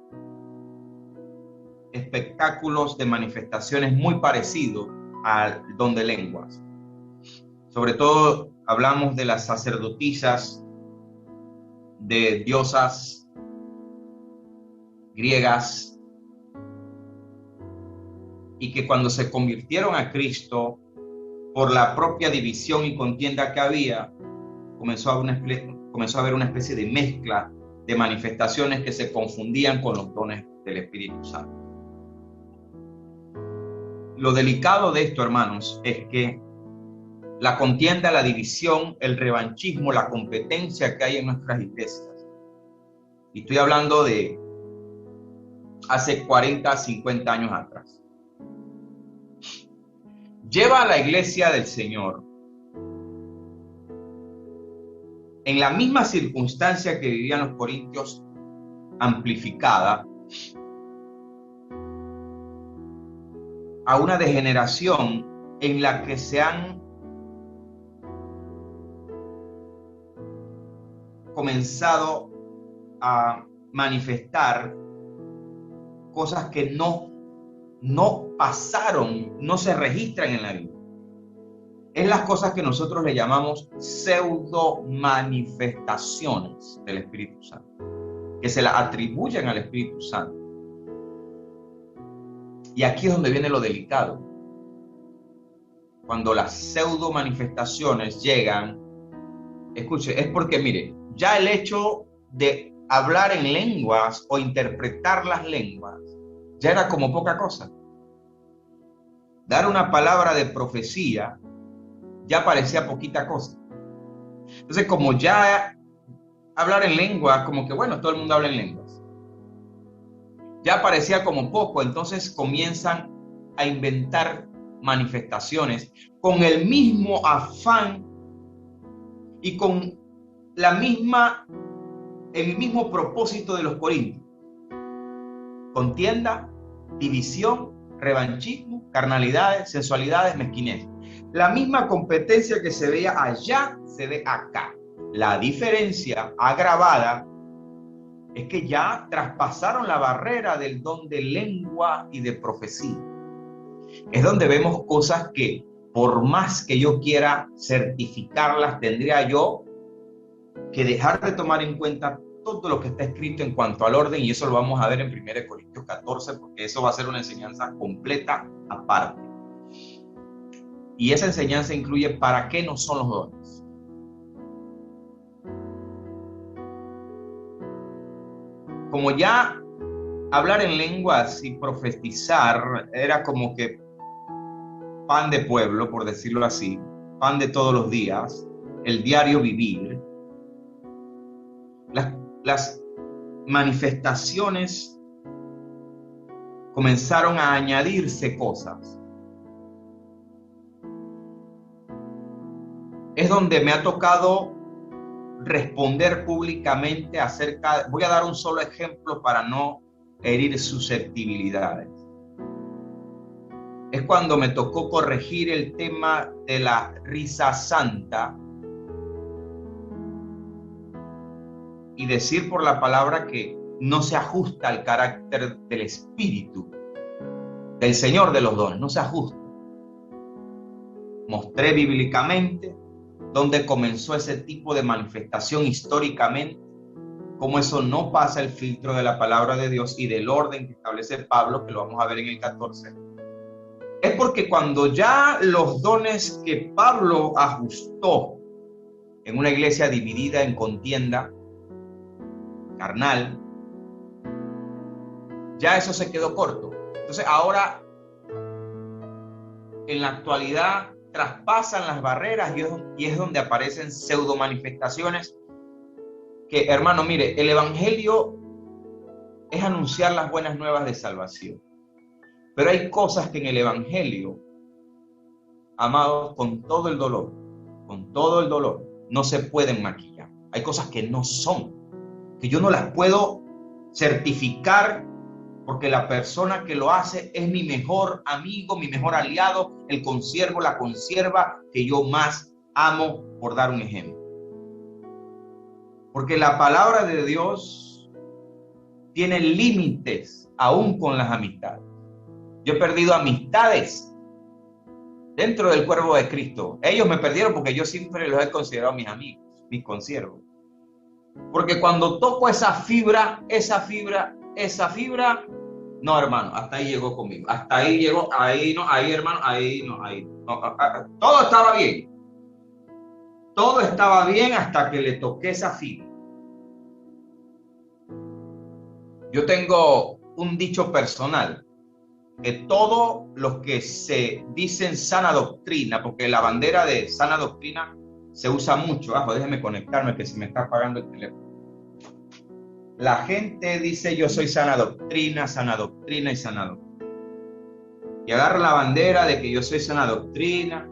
espectáculos de manifestaciones muy parecidos al don de lenguas. Sobre todo hablamos de las sacerdotisas, de diosas griegas, y que cuando se convirtieron a Cristo, por la propia división y contienda que había, comenzó a haber una especie de mezcla de manifestaciones que se confundían con los dones del Espíritu Santo. Lo delicado de esto, hermanos, es que la contienda, la división, el revanchismo, la competencia que hay en nuestras iglesias, y estoy hablando de hace 40, 50 años atrás, lleva a la iglesia del Señor en la misma circunstancia que vivían los corintios, amplificada, a una degeneración en la que se han comenzado a manifestar cosas que no pasaron, no se registran en la Biblia. Es las cosas que nosotros le llamamos pseudo manifestaciones del Espíritu Santo, que se las atribuyen al Espíritu Santo. Y aquí es donde viene lo delicado. Cuando las pseudo manifestaciones llegan, escuche, es porque, mire, ya el hecho de hablar en lenguas o interpretar las lenguas ya era como poca cosa. Dar una palabra de profecía ya parecía poquita cosa. Entonces, como ya hablar en lenguas, como que bueno, todo el mundo habla en lenguas, ya parecía como poco, entonces comienzan a inventar manifestaciones con el mismo afán y con el mismo propósito de los corintios: contienda, división, revanchismo, carnalidades, sensualidades, mezquinez. La misma competencia que se veía allá se ve acá. La diferencia agravada es que ya traspasaron la barrera del don de lengua y de profecía. Es donde vemos cosas que, por más que yo quiera certificarlas, tendría yo que dejar de tomar en cuenta todo lo que está escrito en cuanto al orden, y eso lo vamos a ver en 1 Corintios 14, porque eso va a ser una enseñanza completa aparte. Y esa enseñanza incluye para qué no son los dones. Como ya hablar en lenguas y profetizar era como que pan de pueblo, por decirlo así, pan de todos los días, el diario vivir, las manifestaciones comenzaron a añadirse cosas. Es donde me ha tocado responder públicamente acerca, voy a dar un solo ejemplo para no herir susceptibilidades. Es cuando me tocó corregir el tema de la risa santa y decir por la palabra que no se ajusta al carácter del Espíritu, del Señor de los dones, no se ajusta. Mostré bíblicamente dónde comenzó ese tipo de manifestación históricamente, cómo eso no pasa el filtro de la palabra de Dios y del orden que establece Pablo, que lo vamos a ver en el 14. Es porque cuando ya los dones que Pablo ajustó en una iglesia dividida en contienda carnal, ya eso se quedó corto. Entonces ahora, en la actualidad, traspasan las barreras y es donde aparecen pseudo manifestaciones que, hermano, mire, el evangelio es anunciar las buenas nuevas de salvación, pero hay cosas que en el evangelio, amados, con todo el dolor, no se pueden maquillar. Hay cosas que no son, que yo no las puedo certificar porque la persona que lo hace es mi mejor amigo, mi mejor aliado, el consiervo, la consierva que yo más amo, por dar un ejemplo. Porque la palabra de Dios tiene límites aún con las amistades. Yo he perdido amistades dentro del cuerpo de Cristo. Ellos me perdieron porque yo siempre los he considerado mis amigos, mis consiervos. Porque cuando toco esa fibra, no, hermano, hasta ahí llegó conmigo. Hasta ahí llegó, ahí no, ahí, hermano, ahí no, ahí no. Todo estaba bien. Todo estaba bien hasta que le toqué esa fibra. Yo tengo un dicho personal, que todos los que se dicen sana doctrina, porque la bandera de sana doctrina se usa mucho. Déjeme conectarme que se me está apagando el teléfono. La gente dice yo soy sana doctrina y sana doctrina. Y agarra la bandera de que yo soy sana doctrina.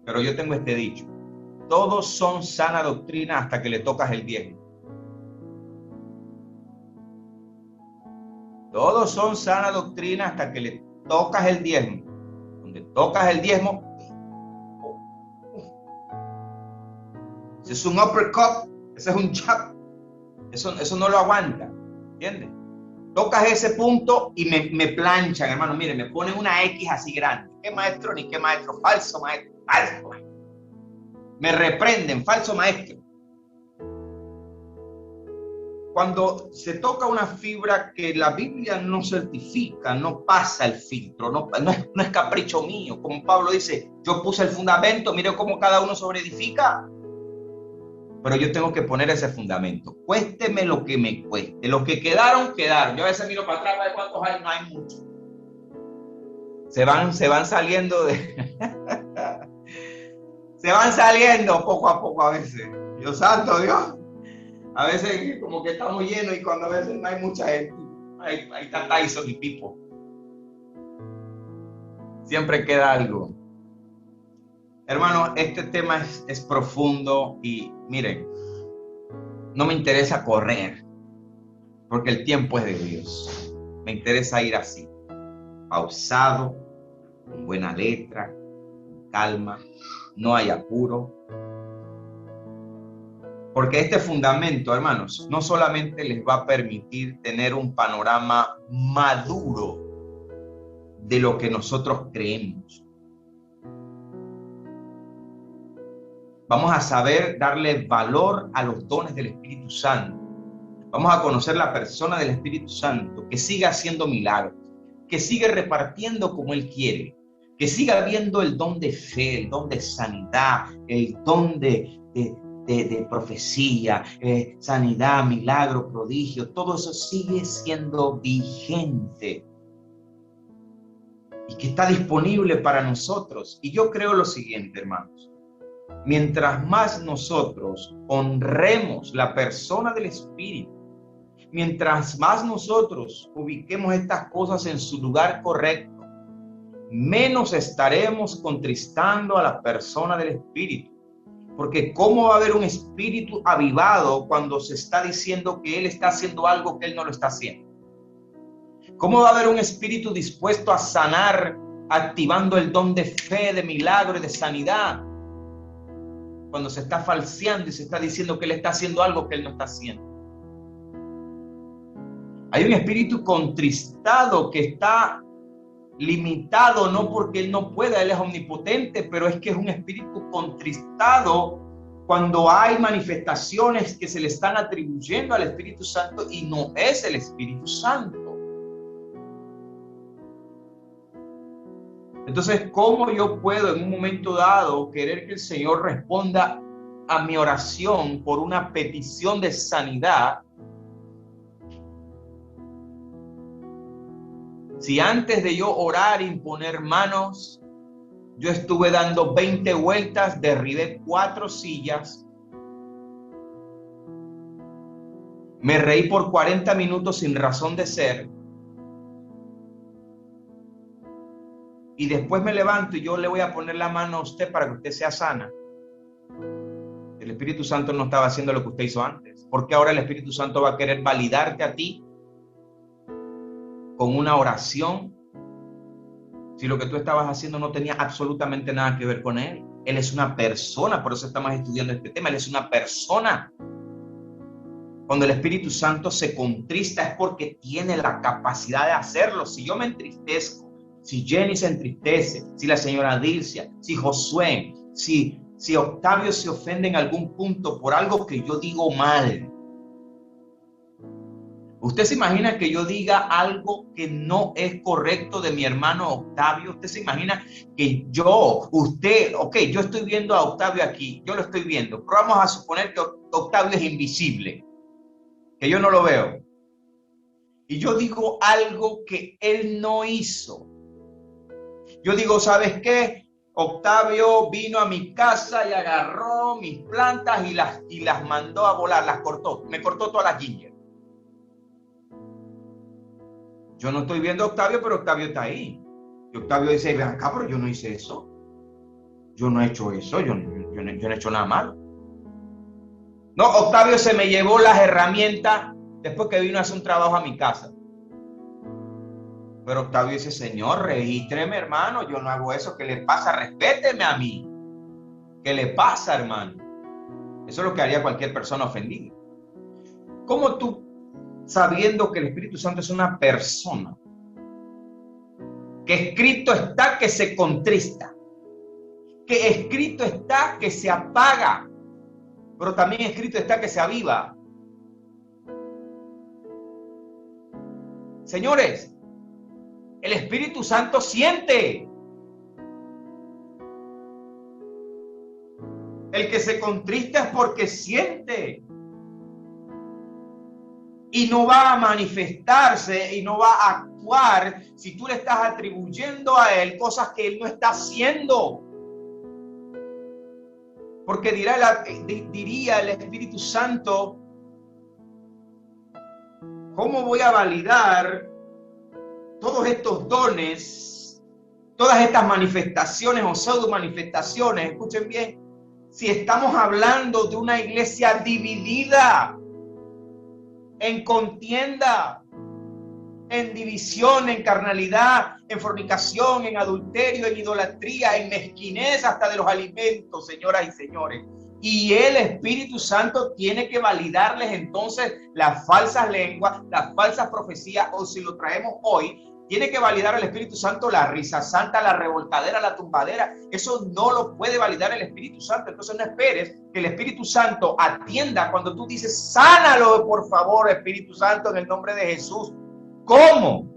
Pero yo tengo este dicho: todos son sana doctrina hasta que le tocas el diezmo. Todos son sana doctrina hasta que le tocas el diezmo. Donde tocas el diezmo, ese es un uppercut, ese es un jab. Eso no lo aguanta, ¿entiendes? Tocas ese punto y me planchan, hermano. Mire, me ponen una X así grande. ¿Qué maestro ni qué maestro? Falso maestro, falso maestro. Me reprenden, falso maestro. Cuando se toca una fibra que la Biblia no certifica, no pasa el filtro, no es capricho mío. Como Pablo dice, yo puse el fundamento, mire cómo cada uno sobreedifica. Pero yo tengo que poner ese fundamento, cuésteme lo que me cueste. Los que quedaron, quedaron. Yo a veces miro para atrás, ¿de cuántos hay? No hay muchos. Se van saliendo de... se van saliendo poco a poco a veces. Dios santo, Dios. A veces como que estamos llenos y cuando a veces no hay mucha gente. Ahí está Tyson y Pipo. Siempre queda algo. Hermano, este tema es profundo y miren, no me interesa correr, porque el tiempo es de Dios. Me interesa ir así, pausado, con buena letra, con calma, no hay apuro. Porque este fundamento, hermanos, no solamente les va a permitir tener un panorama maduro de lo que nosotros creemos. Vamos a saber darle valor a los dones del Espíritu Santo. Vamos a conocer la persona del Espíritu Santo, que sigue haciendo milagros, que sigue repartiendo como Él quiere, que siga viendo el don de fe, el don de sanidad, el don de profecía, sanidad, milagro, prodigio. Todo eso sigue siendo vigente y que está disponible para nosotros. Y yo creo lo siguiente, hermanos. Mientras más nosotros honremos la persona del Espíritu, mientras más nosotros ubiquemos estas cosas en su lugar correcto, menos estaremos contristando a la persona del Espíritu. Porque ¿cómo va a haber un espíritu avivado cuando se está diciendo que Él está haciendo algo que Él no lo está haciendo? ¿Cómo va a haber un espíritu dispuesto a sanar, activando el don de fe, de milagro y de sanidad, cuando se está falseando y se está diciendo que Él está haciendo algo que Él no está haciendo? Hay un espíritu contristado que está limitado, no porque Él no pueda, Él es omnipotente, pero es que es un espíritu contristado cuando hay manifestaciones que se le están atribuyendo al Espíritu Santo y no es el Espíritu Santo. Entonces, ¿cómo yo puedo en un momento dado querer que el Señor responda a mi oración por una petición de sanidad si antes de yo orar e imponer manos, yo estuve dando 20 vueltas, derribé 4 sillas, me reí por 40 minutos sin razón de ser, y después me levanto y yo le voy a poner la mano a usted para que usted sea sana? El Espíritu Santo no estaba haciendo lo que usted hizo antes. ¿Por qué ahora el Espíritu Santo va a querer validarte a ti con una oración si lo que tú estabas haciendo no tenía absolutamente nada que ver con Él? Él es una persona, por eso estamos estudiando este tema. Él es una persona. Cuando el Espíritu Santo se contrista es porque tiene la capacidad de hacerlo. Si yo me entristezco, si Jenny se entristece, si la señora Dilcia, si Josué, si Octavio se ofende en algún punto por algo que yo digo mal. ¿Usted se imagina que yo diga algo que no es correcto de mi hermano Octavio? ¿Usted se imagina que yo estoy viendo a Octavio aquí, yo lo estoy viendo, pero vamos a suponer que Octavio es invisible, que yo no lo veo, y yo digo algo que él no hizo? Yo digo, ¿sabes qué? Octavio vino a mi casa y agarró mis plantas y las mandó a volar, las cortó, me cortó todas las ginger. Yo no estoy viendo a Octavio, pero Octavio está ahí. Y Octavio dice, ven acá, pero yo no hice eso. Yo no he hecho eso, yo no he hecho nada malo. No, Octavio se me llevó las herramientas después que vino a hacer un trabajo a mi casa. Pero Octavio dice, Señor, regístreme, hermano, yo no hago eso. ¿Qué le pasa? Respéteme a mí. ¿Qué le pasa, hermano? Eso es lo que haría cualquier persona ofendida. ¿Cómo tú, sabiendo que el Espíritu Santo es una persona, que escrito está que se contrista, que escrito está que se apaga, pero también escrito está que se aviva? Señores, el Espíritu Santo siente. El que se contrista es porque siente. Y no va a manifestarse y no va a actuar si tú le estás atribuyendo a él cosas que él no está haciendo. Porque diría el Espíritu Santo, ¿cómo voy a validar todos estos dones, todas estas manifestaciones o pseudo manifestaciones? Escuchen bien, si estamos hablando de una iglesia dividida, en contienda, en división, en carnalidad, en fornicación, en adulterio, en idolatría, en mezquinez hasta de los alimentos, señoras y señores. Y el Espíritu Santo tiene que validarles entonces las falsas lenguas, las falsas profecías, o si lo traemos hoy, tiene que validar el Espíritu Santo la risa santa, la revolcadera, la tumbadera. Eso no lo puede validar el Espíritu Santo. Entonces no esperes que el Espíritu Santo atienda cuando tú dices, sánalo por favor, Espíritu Santo, en el nombre de Jesús. ¿Cómo?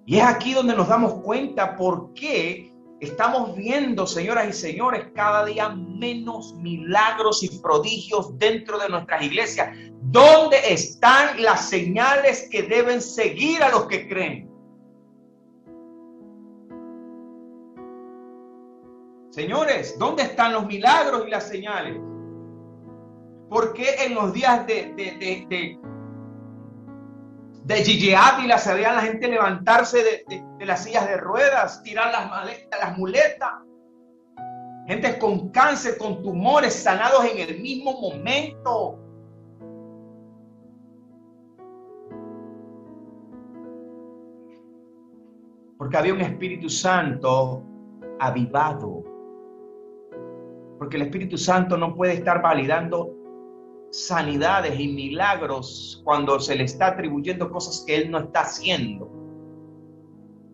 Y es aquí donde nos damos cuenta por qué estamos viendo, señoras y señores, cada día menos milagros y prodigios dentro de nuestras iglesias. ¿Dónde están las señales que deben seguir a los que creen? Señores, ¿dónde están los milagros y las señales? ¿Por qué en los días de Gigi Ávila se veía a la gente levantarse de las sillas de ruedas, tirar las muletas? Gente con cáncer, con tumores, sanados en el mismo momento. Porque había un Espíritu Santo avivado. Porque el Espíritu Santo no puede estar validando sanidades y milagros cuando se le está atribuyendo cosas que él no está haciendo.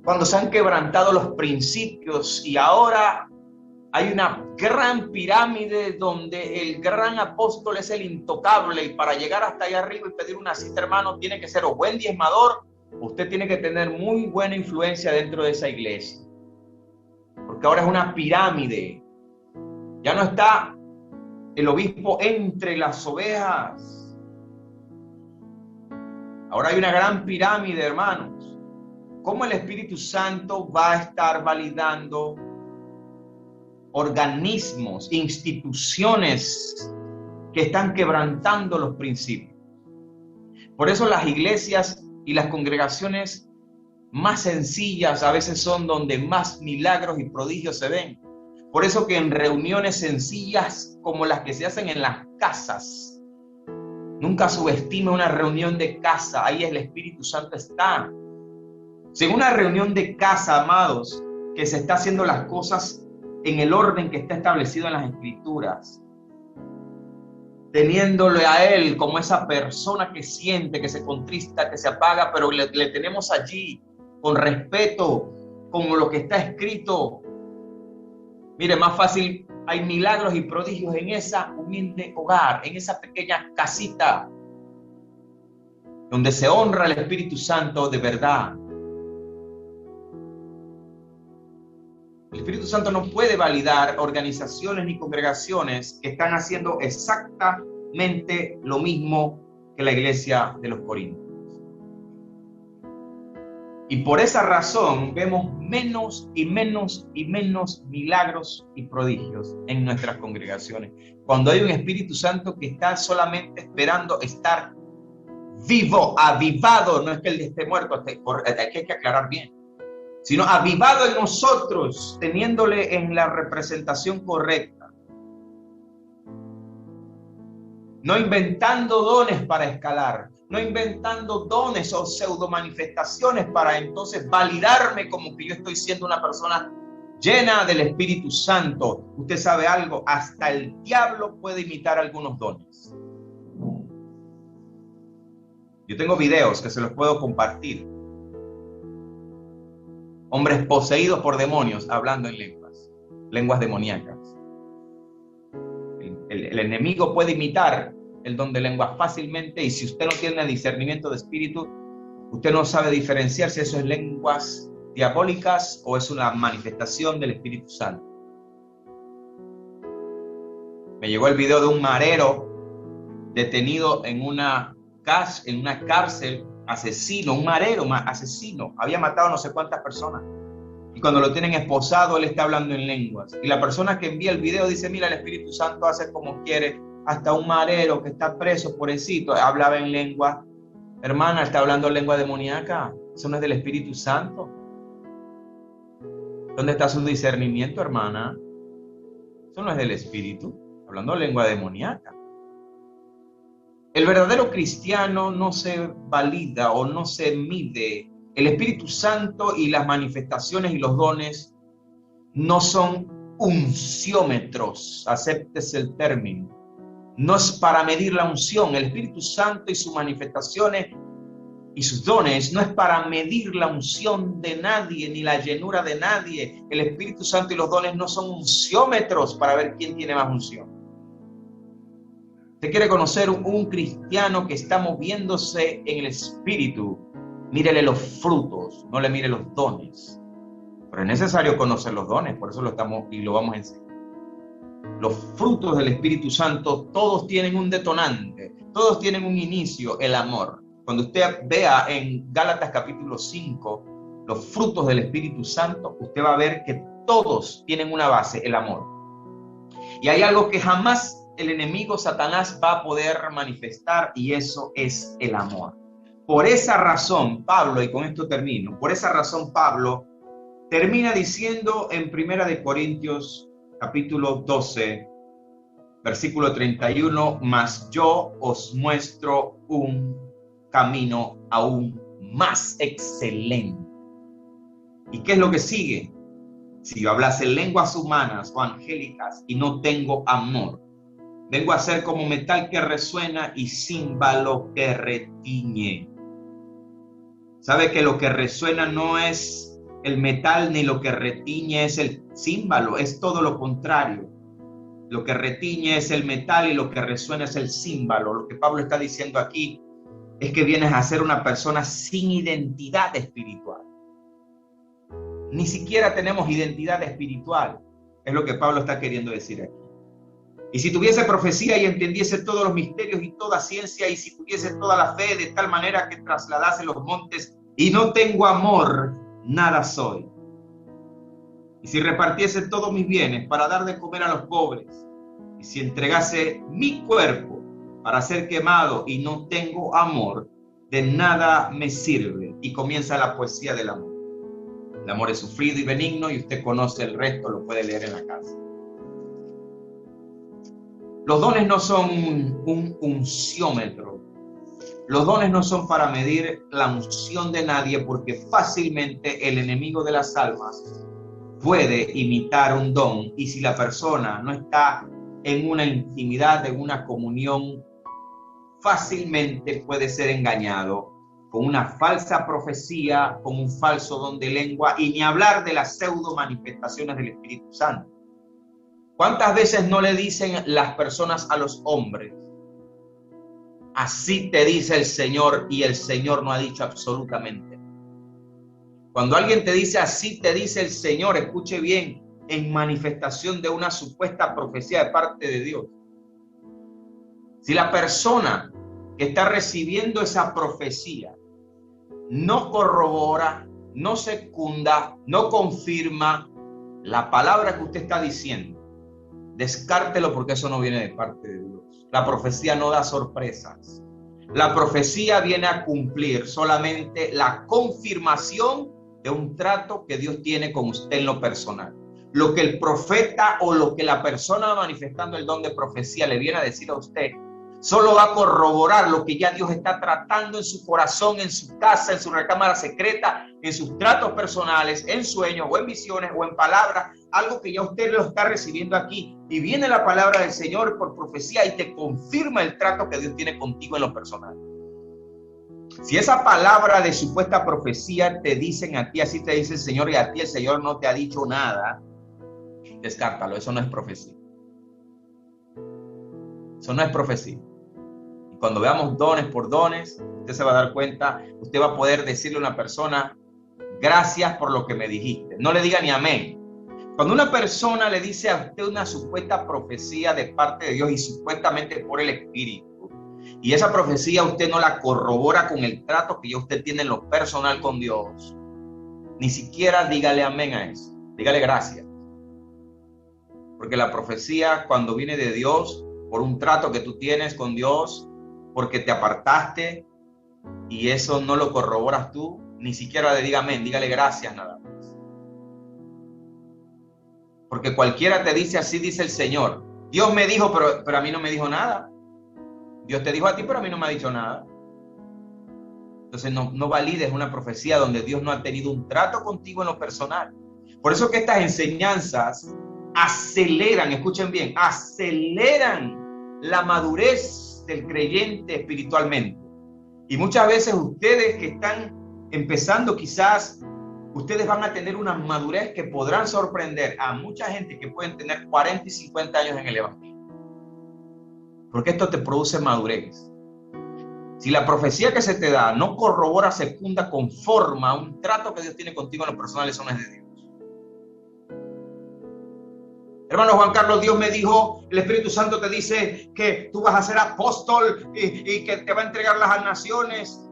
Cuando se han quebrantado los principios y ahora hay una gran pirámide donde el gran apóstol es el intocable, y para llegar hasta allá arriba y pedir una cita, hermano, tiene que ser o buen diezmador, usted tiene que tener muy buena influencia dentro de esa iglesia. Porque ahora es una pirámide. Ya no está el obispo entre las ovejas. Ahora hay una gran pirámide, hermanos. ¿Cómo el Espíritu Santo va a estar validando organismos, instituciones que están quebrantando los principios? Por eso las iglesias y las congregaciones más sencillas a veces son donde más milagros y prodigios se ven. Por eso que en reuniones sencillas como las que se hacen en las casas, nunca subestime una reunión de casa, ahí el Espíritu Santo está. Si en una reunión de casa, amados, que se está haciendo las cosas en el orden que está establecido en las Escrituras, teniéndole a Él como esa persona que siente, que se contrista, que se apaga, pero le tenemos allí con respeto, como lo que está escrito. Mire, más fácil, hay milagros y prodigios en esa humilde hogar, en esa pequeña casita, donde se honra al Espíritu Santo de verdad. El Espíritu Santo no puede validar organizaciones ni congregaciones que están haciendo exactamente lo mismo que la iglesia de los Corintios. Y por esa razón vemos menos y menos y menos milagros y prodigios en nuestras congregaciones. Cuando hay un Espíritu Santo que está solamente esperando estar vivo, avivado, no es que él esté muerto, aquí hay que aclarar bien, sino avivado en nosotros, teniéndole en la representación correcta. No inventando dones para escalar, no inventando dones o pseudo manifestaciones para entonces validarme como que yo estoy siendo una persona llena del Espíritu Santo. Usted sabe algo, hasta el diablo puede imitar algunos dones. Yo tengo videos que se los puedo compartir. Hombres poseídos por demonios hablando en lenguas demoníacas. El enemigo puede imitar el don de lengua fácilmente, y si usted no tiene discernimiento de espíritu, usted no sabe diferenciar si eso es lenguas diabólicas o es una manifestación del Espíritu Santo. Me llegó el video de un marero detenido en una cárcel, asesino, un marero asesino, había matado no sé cuántas personas, y cuando lo tienen esposado, él está hablando en lenguas, y la persona que envía el video dice, mira, el Espíritu Santo hace como quiere, hasta un marero que está preso, pobrecito, hablaba en lengua. Hermana, está hablando en lengua demoníaca, eso no es del Espíritu Santo. ¿Dónde está su discernimiento, hermana? Eso no es del Espíritu, hablando en lengua demoníaca. El verdadero cristiano no se valida o no se mide. El Espíritu Santo y las manifestaciones y los dones no son unciómetros, acéptese el término. No es para medir la unción. El Espíritu Santo y sus manifestaciones y sus dones no es para medir la unción de nadie ni la llenura de nadie. El Espíritu Santo y los dones no son unciómetros para ver quién tiene más unción. Usted quiere conocer un cristiano que está moviéndose en el Espíritu, mírele los frutos, no le mire los dones. Pero es necesario conocer los dones, por eso lo vamos a enseñar. Los frutos del Espíritu Santo, todos tienen un detonante, todos tienen un inicio, el amor. Cuando usted vea en Gálatas capítulo 5, los frutos del Espíritu Santo, usted va a ver que todos tienen una base, el amor. Y hay algo que jamás el enemigo Satanás va a poder manifestar, y eso es el amor. Por esa razón, Pablo, y con esto termino, por esa razón Pablo termina diciendo en 1 Corintios capítulo 12, versículo 31, mas yo os muestro un camino aún más excelente. ¿Y qué es lo que sigue? Si yo hablase lenguas humanas o angélicas y no tengo amor, vengo a ser como metal que resuena y címbalo que retiñe. ¿Sabe que lo que resuena no es el metal ni lo que retiñe es el címbalo? Es todo lo contrario. Lo que retiñe es el metal y lo que resuena es el címbalo. Lo que Pablo está diciendo aquí es que vienes a ser una persona sin identidad espiritual. Ni siquiera tenemos identidad espiritual. Es lo que Pablo está queriendo decir aquí. Y si tuviese profecía y entendiese todos los misterios y toda ciencia, y si tuviese toda la fe de tal manera que trasladase los montes, y no tengo amor, nada soy. Y si repartiese todos mis bienes para dar de comer a los pobres, y si entregase mi cuerpo para ser quemado y no tengo amor, de nada me sirve. Y comienza la poesía del amor. El amor es sufrido y benigno, y usted conoce el resto, lo puede leer en la casa. Los dones no son un unciómetro. Los dones no son para medir la unción de nadie, porque fácilmente el enemigo de las almas puede imitar un don, y si la persona no está en una intimidad, en una comunión, fácilmente puede ser engañado con una falsa profecía, con un falso don de lengua, y ni hablar de las pseudo manifestaciones del Espíritu Santo. ¿Cuántas veces no le dicen las personas a los hombres: así te dice el Señor, y el Señor no ha dicho absolutamente? Cuando alguien te dice así te dice el Señor, escuche bien, en manifestación de una supuesta profecía de parte de Dios. Si la persona que está recibiendo esa profecía no corrobora, no secunda, no confirma la palabra que usted está diciendo, descártelo, porque eso no viene de parte de Dios. La profecía no da sorpresas. La profecía viene a cumplir solamente la confirmación de un trato que Dios tiene con usted en lo personal. Lo que el profeta o lo que la persona manifestando el don de profecía le viene a decir a usted, solo va a corroborar lo que ya Dios está tratando en su corazón, en su casa, en su recámara secreta, en sus tratos personales, en sueños o en visiones o en palabras, algo que ya usted lo está recibiendo aquí. Y viene la palabra del Señor por profecía y te confirma el trato que Dios tiene contigo en lo personal. Si esa palabra de supuesta profecía te dicen a ti, así te dice el Señor, y a ti el Señor no te ha dicho nada, descártalo, eso no es profecía. Eso no es profecía. Y cuando veamos dones por dones, usted se va a dar cuenta, usted va a poder decirle a una persona, gracias por lo que me dijiste. No le diga ni amén. Cuando una persona le dice a usted una supuesta profecía de parte de Dios y supuestamente por el Espíritu, y esa profecía usted no la corrobora con el trato que ya usted tiene en lo personal con Dios, ni siquiera dígale amén a eso. Dígale gracias. Porque la profecía, cuando viene de Dios, por un trato que tú tienes con Dios, porque te apartaste y eso no lo corroboras tú, ni siquiera le diga amén, dígale gracias nada más. Porque cualquiera te dice así dice el Señor. Dios me dijo, pero a mí no me dijo nada. Dios te dijo a ti, pero a mí no me ha dicho nada. Entonces no valides una profecía donde Dios no ha tenido un trato contigo en lo personal. Por eso que estas enseñanzas aceleran, escuchen bien, aceleran la madurez del creyente espiritualmente. Y muchas veces ustedes que están empezando, quizás ustedes van a tener una madurez que podrán sorprender a mucha gente que pueden tener 40 y 50 años en el Evangelio. Porque esto te produce madurez. Si la profecía que se te da no corrobora, secunda, conforma un trato que Dios tiene contigo en lo personal, eso no es de Dios. Hermano Juan Carlos, Dios me dijo, el Espíritu Santo te dice que tú vas a ser apóstol y que te va a entregar las naciones.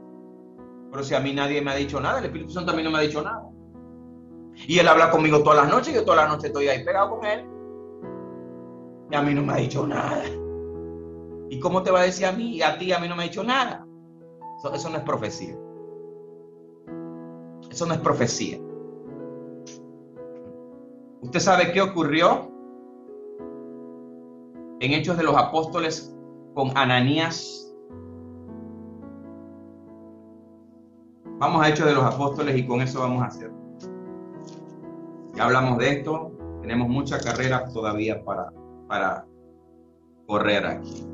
Pero si a mí nadie me ha dicho nada, el Espíritu Santo a mí no me ha dicho nada. Y Él habla conmigo todas las noches, y yo todas las noches estoy ahí pegado con Él. Y a mí no me ha dicho nada. ¿Y cómo te va a decir a mí? Y a ti, a mí no me ha dicho nada. Eso no es profecía. Eso no es profecía. ¿Usted sabe qué ocurrió en Hechos de los Apóstoles con Ananías? Vamos a Hechos de los Apóstoles y con eso vamos a hacer. Ya hablamos de esto. Tenemos mucha carrera todavía para correr aquí.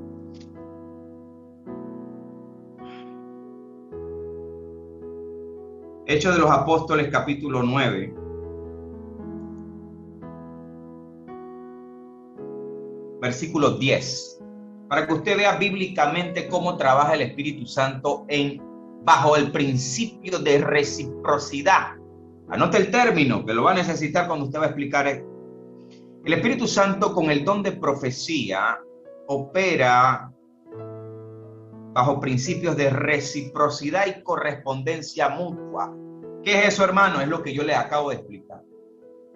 Hechos de los Apóstoles, capítulo 9. Versículo 10. Para que usted vea bíblicamente cómo trabaja el Espíritu Santo bajo el principio de reciprocidad. Anote el término, que lo va a necesitar cuando usted va a explicar esto. El Espíritu Santo, con el don de profecía, opera bajo principios de reciprocidad y correspondencia mutua. ¿Qué es eso, hermano? Es lo que yo le acabo de explicar.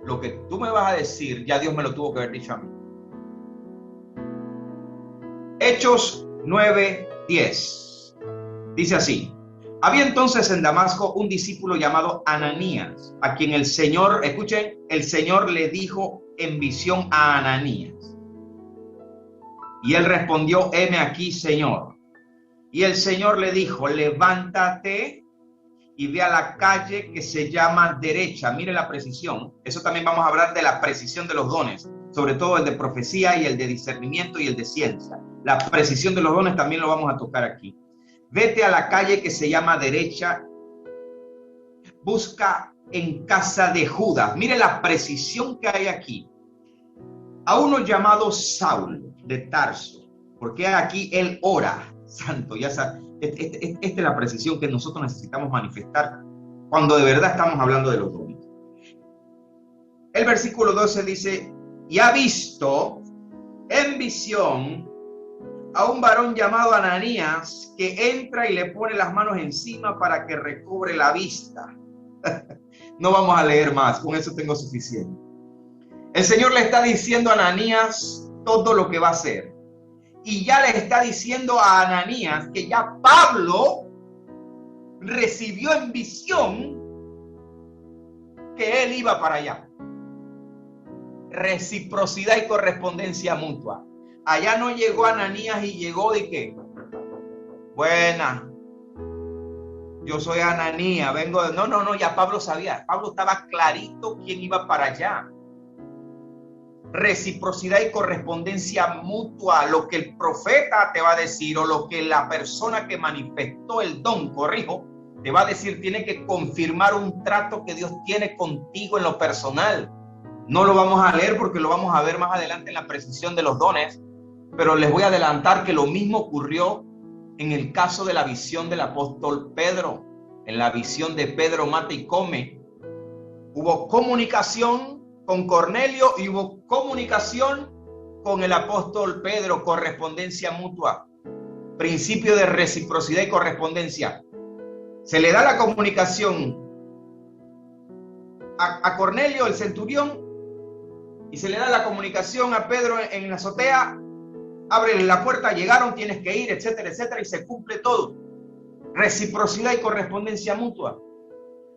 Lo que tú me vas a decir, ya Dios me lo tuvo que haber dicho a mí. Hechos 9:10. Dice así: había entonces en Damasco un discípulo llamado Ananías, a quien el Señor, escuchen, el Señor le dijo en visión a Ananías. Y él respondió: heme aquí, Señor. Y el Señor le dijo: levántate y ve a la calle que se llama derecha. Mire la precisión. Eso también vamos a hablar de la precisión de los dones, sobre todo el de profecía y el de discernimiento y el de ciencia. La precisión de los dones también lo vamos a tocar aquí. vete a la calle que se llama derecha, busca en casa de Judas. Mire la precisión que hay aquí. A uno llamado Saulo de Tarso, porque aquí él ora, santo, ya sabe, esta es la precisión que nosotros necesitamos manifestar cuando de verdad estamos hablando de los dones. El versículo 12 dice, y ha visto en visión a un varón llamado Ananías que entra y le pone las manos encima para que recobre la vista. No vamos a leer más, con eso tengo suficiente. El Señor le está diciendo a Ananías todo lo que va a hacer. Y ya le está diciendo a Ananías que ya Pablo recibió en visión que él iba para allá. Reciprocidad y correspondencia mutua. Allá no llegó Ananías y llegó de qué. Buena. Yo soy Ananías, vengo de... No, ya Pablo sabía. Pablo estaba clarito quién iba para allá. Reciprocidad y correspondencia mutua. Lo que el profeta te va a decir o lo que la persona que manifestó el don, corrijo, te va a decir, tiene que confirmar un trato que Dios tiene contigo en lo personal. No lo vamos a leer porque lo vamos a ver más adelante en la precisión de los dones, pero les voy a adelantar que lo mismo ocurrió en el caso de la visión del apóstol Pedro. En la visión de Pedro mata y come, hubo comunicación con Cornelio y hubo comunicación con el apóstol Pedro, correspondencia mutua, principio de reciprocidad y correspondencia. Se le da la comunicación a Cornelio, el centurión, y se le da la comunicación a Pedro en la azotea. Ábrele la puerta, llegaron, tienes que ir, etcétera, etcétera, y se cumple todo. Reciprocidad y correspondencia mutua.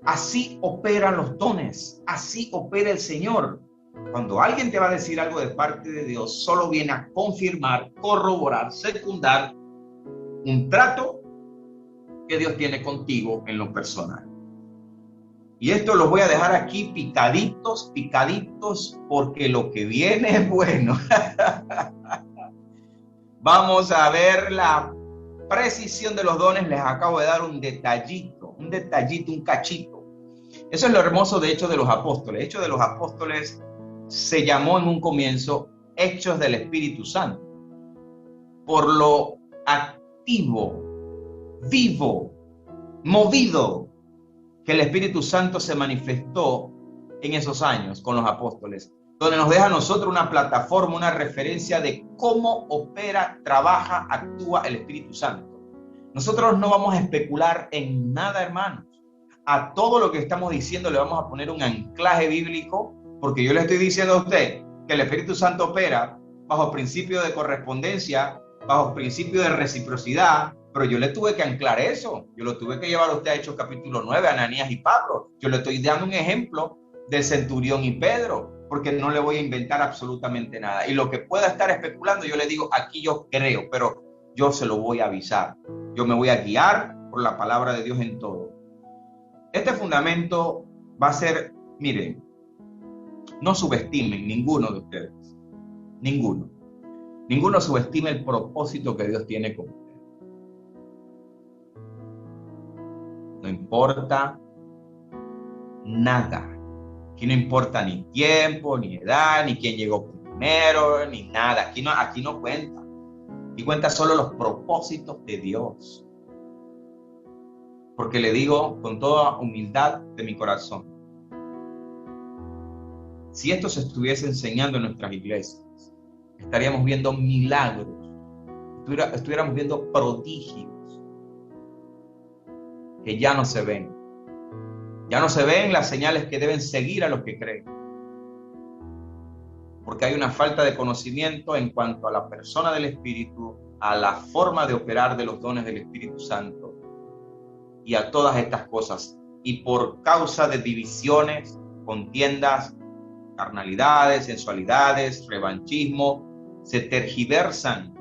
Así operan los dones, así opera el Señor. Cuando alguien te va a decir algo de parte de Dios, solo viene a confirmar, corroborar, secundar un trato que Dios tiene contigo en lo personal. Y esto los voy a dejar aquí picaditos, porque lo que viene es bueno. Vamos a ver la precisión de los dones. Les acabo de dar un detallito, un cachito. Eso es lo hermoso de Hechos de los Apóstoles. Hechos de los Apóstoles se llamó en un comienzo Hechos del Espíritu Santo, por lo activo, vivo, movido que el Espíritu Santo se manifestó en esos años con los apóstoles, donde nos deja a nosotros una plataforma, una referencia de cómo opera, trabaja, actúa el Espíritu Santo. Nosotros no vamos a especular en nada, hermanos. A todo lo que estamos diciendo le vamos a poner un anclaje bíblico, porque yo le estoy diciendo a usted que el Espíritu Santo opera bajo principio de correspondencia, bajo principio de reciprocidad, pero yo le tuve que anclar eso. Yo lo tuve que llevar a usted a Hechos capítulo 9, Ananías y Pablo. Yo le estoy dando un ejemplo del centurión y Pedro, porque no le voy a inventar absolutamente nada. Y lo que pueda estar especulando, yo le digo, aquí yo creo, pero yo se lo voy a avisar. Yo me voy a guiar por la palabra de Dios en todo. Este fundamento va a ser, miren, no subestimen ninguno de ustedes. Ninguno subestime el propósito que Dios tiene con ustedes. No importa nada. Aquí no importa ni tiempo, ni edad, ni quién llegó primero, ni nada. Aquí no cuenta. Aquí cuenta solo los propósitos de Dios. Porque le digo con toda humildad de mi corazón, si esto se estuviese enseñando en nuestras iglesias, estaríamos viendo milagros, estuviéramos viendo prodigios que ya no se ven. Ya no se ven las señales que deben seguir a los que creen. Porque hay una falta de conocimiento en cuanto a la persona del Espíritu, a la forma de operar de los dones del Espíritu Santo y a todas estas cosas. Y por causa de divisiones, contiendas, carnalidades, sensualidades, revanchismo, se tergiversan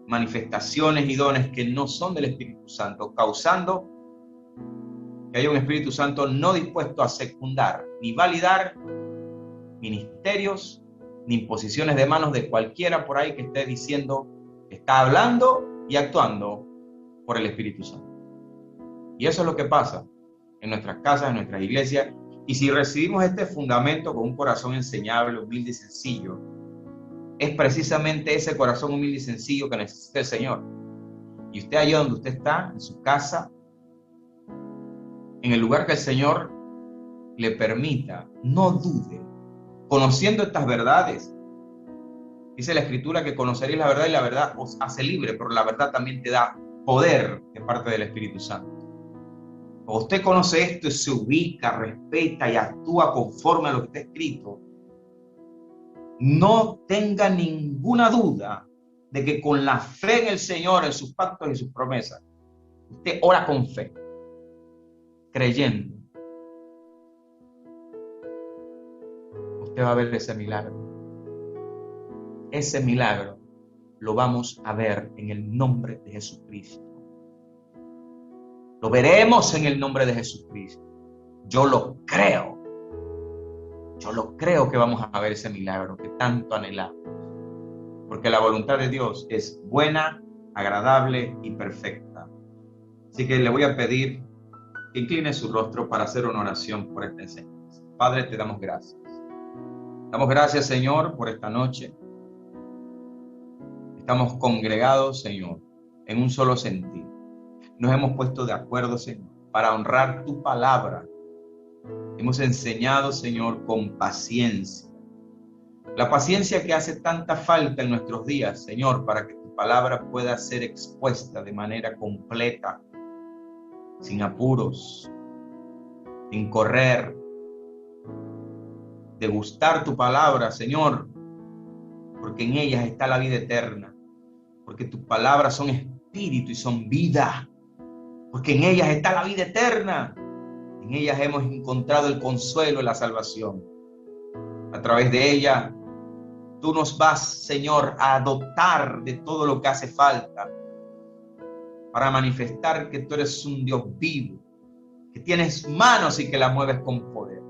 manifestaciones y dones que no son del Espíritu Santo, causando que haya un Espíritu Santo no dispuesto a secundar ni validar ministerios ni imposiciones de manos de cualquiera por ahí que esté diciendo, está hablando y actuando por el Espíritu Santo. Y eso es lo que pasa en nuestras casas, en nuestras iglesias. Y si recibimos este fundamento con un corazón enseñable, humilde y sencillo, es precisamente ese corazón humilde y sencillo que necesita el Señor. Y usted allá donde usted está, en su casa, en el lugar que el Señor le permita, no dude, conociendo estas verdades. Dice la Escritura que conoceréis la verdad y la verdad os hace libre, pero la verdad también te da poder de parte del Espíritu Santo. Cuando usted conoce esto y se ubica, respeta y actúa conforme a lo que está escrito, no tenga ninguna duda de que con la fe en el Señor, en sus pactos y sus promesas, usted ora con fe, creyendo, usted va a ver ese milagro. Ese milagro lo vamos a ver en el nombre de Jesucristo. Lo veremos en el nombre de Jesucristo. Yo lo creo. Yo lo creo que vamos a ver ese milagro que tanto anhelamos. Porque la voluntad de Dios es buena, agradable y perfecta. Así que le voy a pedir que incline su rostro para hacer una oración por esta enseñanza. Padre, te damos gracias. Damos gracias, Señor, por esta noche. Estamos congregados, Señor, en un solo sentido. Nos hemos puesto de acuerdo, Señor, para honrar tu palabra. Hemos enseñado, Señor, con paciencia. La paciencia que hace tanta falta en nuestros días, Señor, para que tu palabra pueda ser expuesta de manera completa, sin apuros, sin correr. Degustar tu palabra, Señor, porque en ellas está la vida eterna. Porque tus palabras son espíritu y son vida. Porque en ellas está la vida eterna. En ellas hemos encontrado el consuelo y la salvación. A través de ella, tú nos vas, Señor, a dotar de todo lo que hace falta para manifestar que tú eres un Dios vivo, que tienes manos y que las mueves con poder.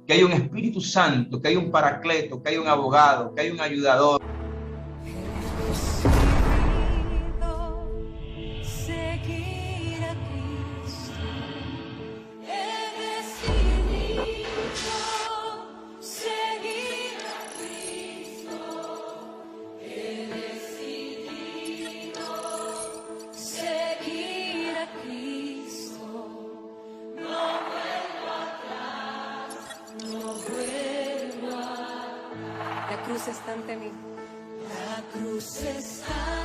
Que hay un Espíritu Santo, que hay un Paracleto, que hay un abogado, que hay un ayudador. La cruz está ante mí. La cruz está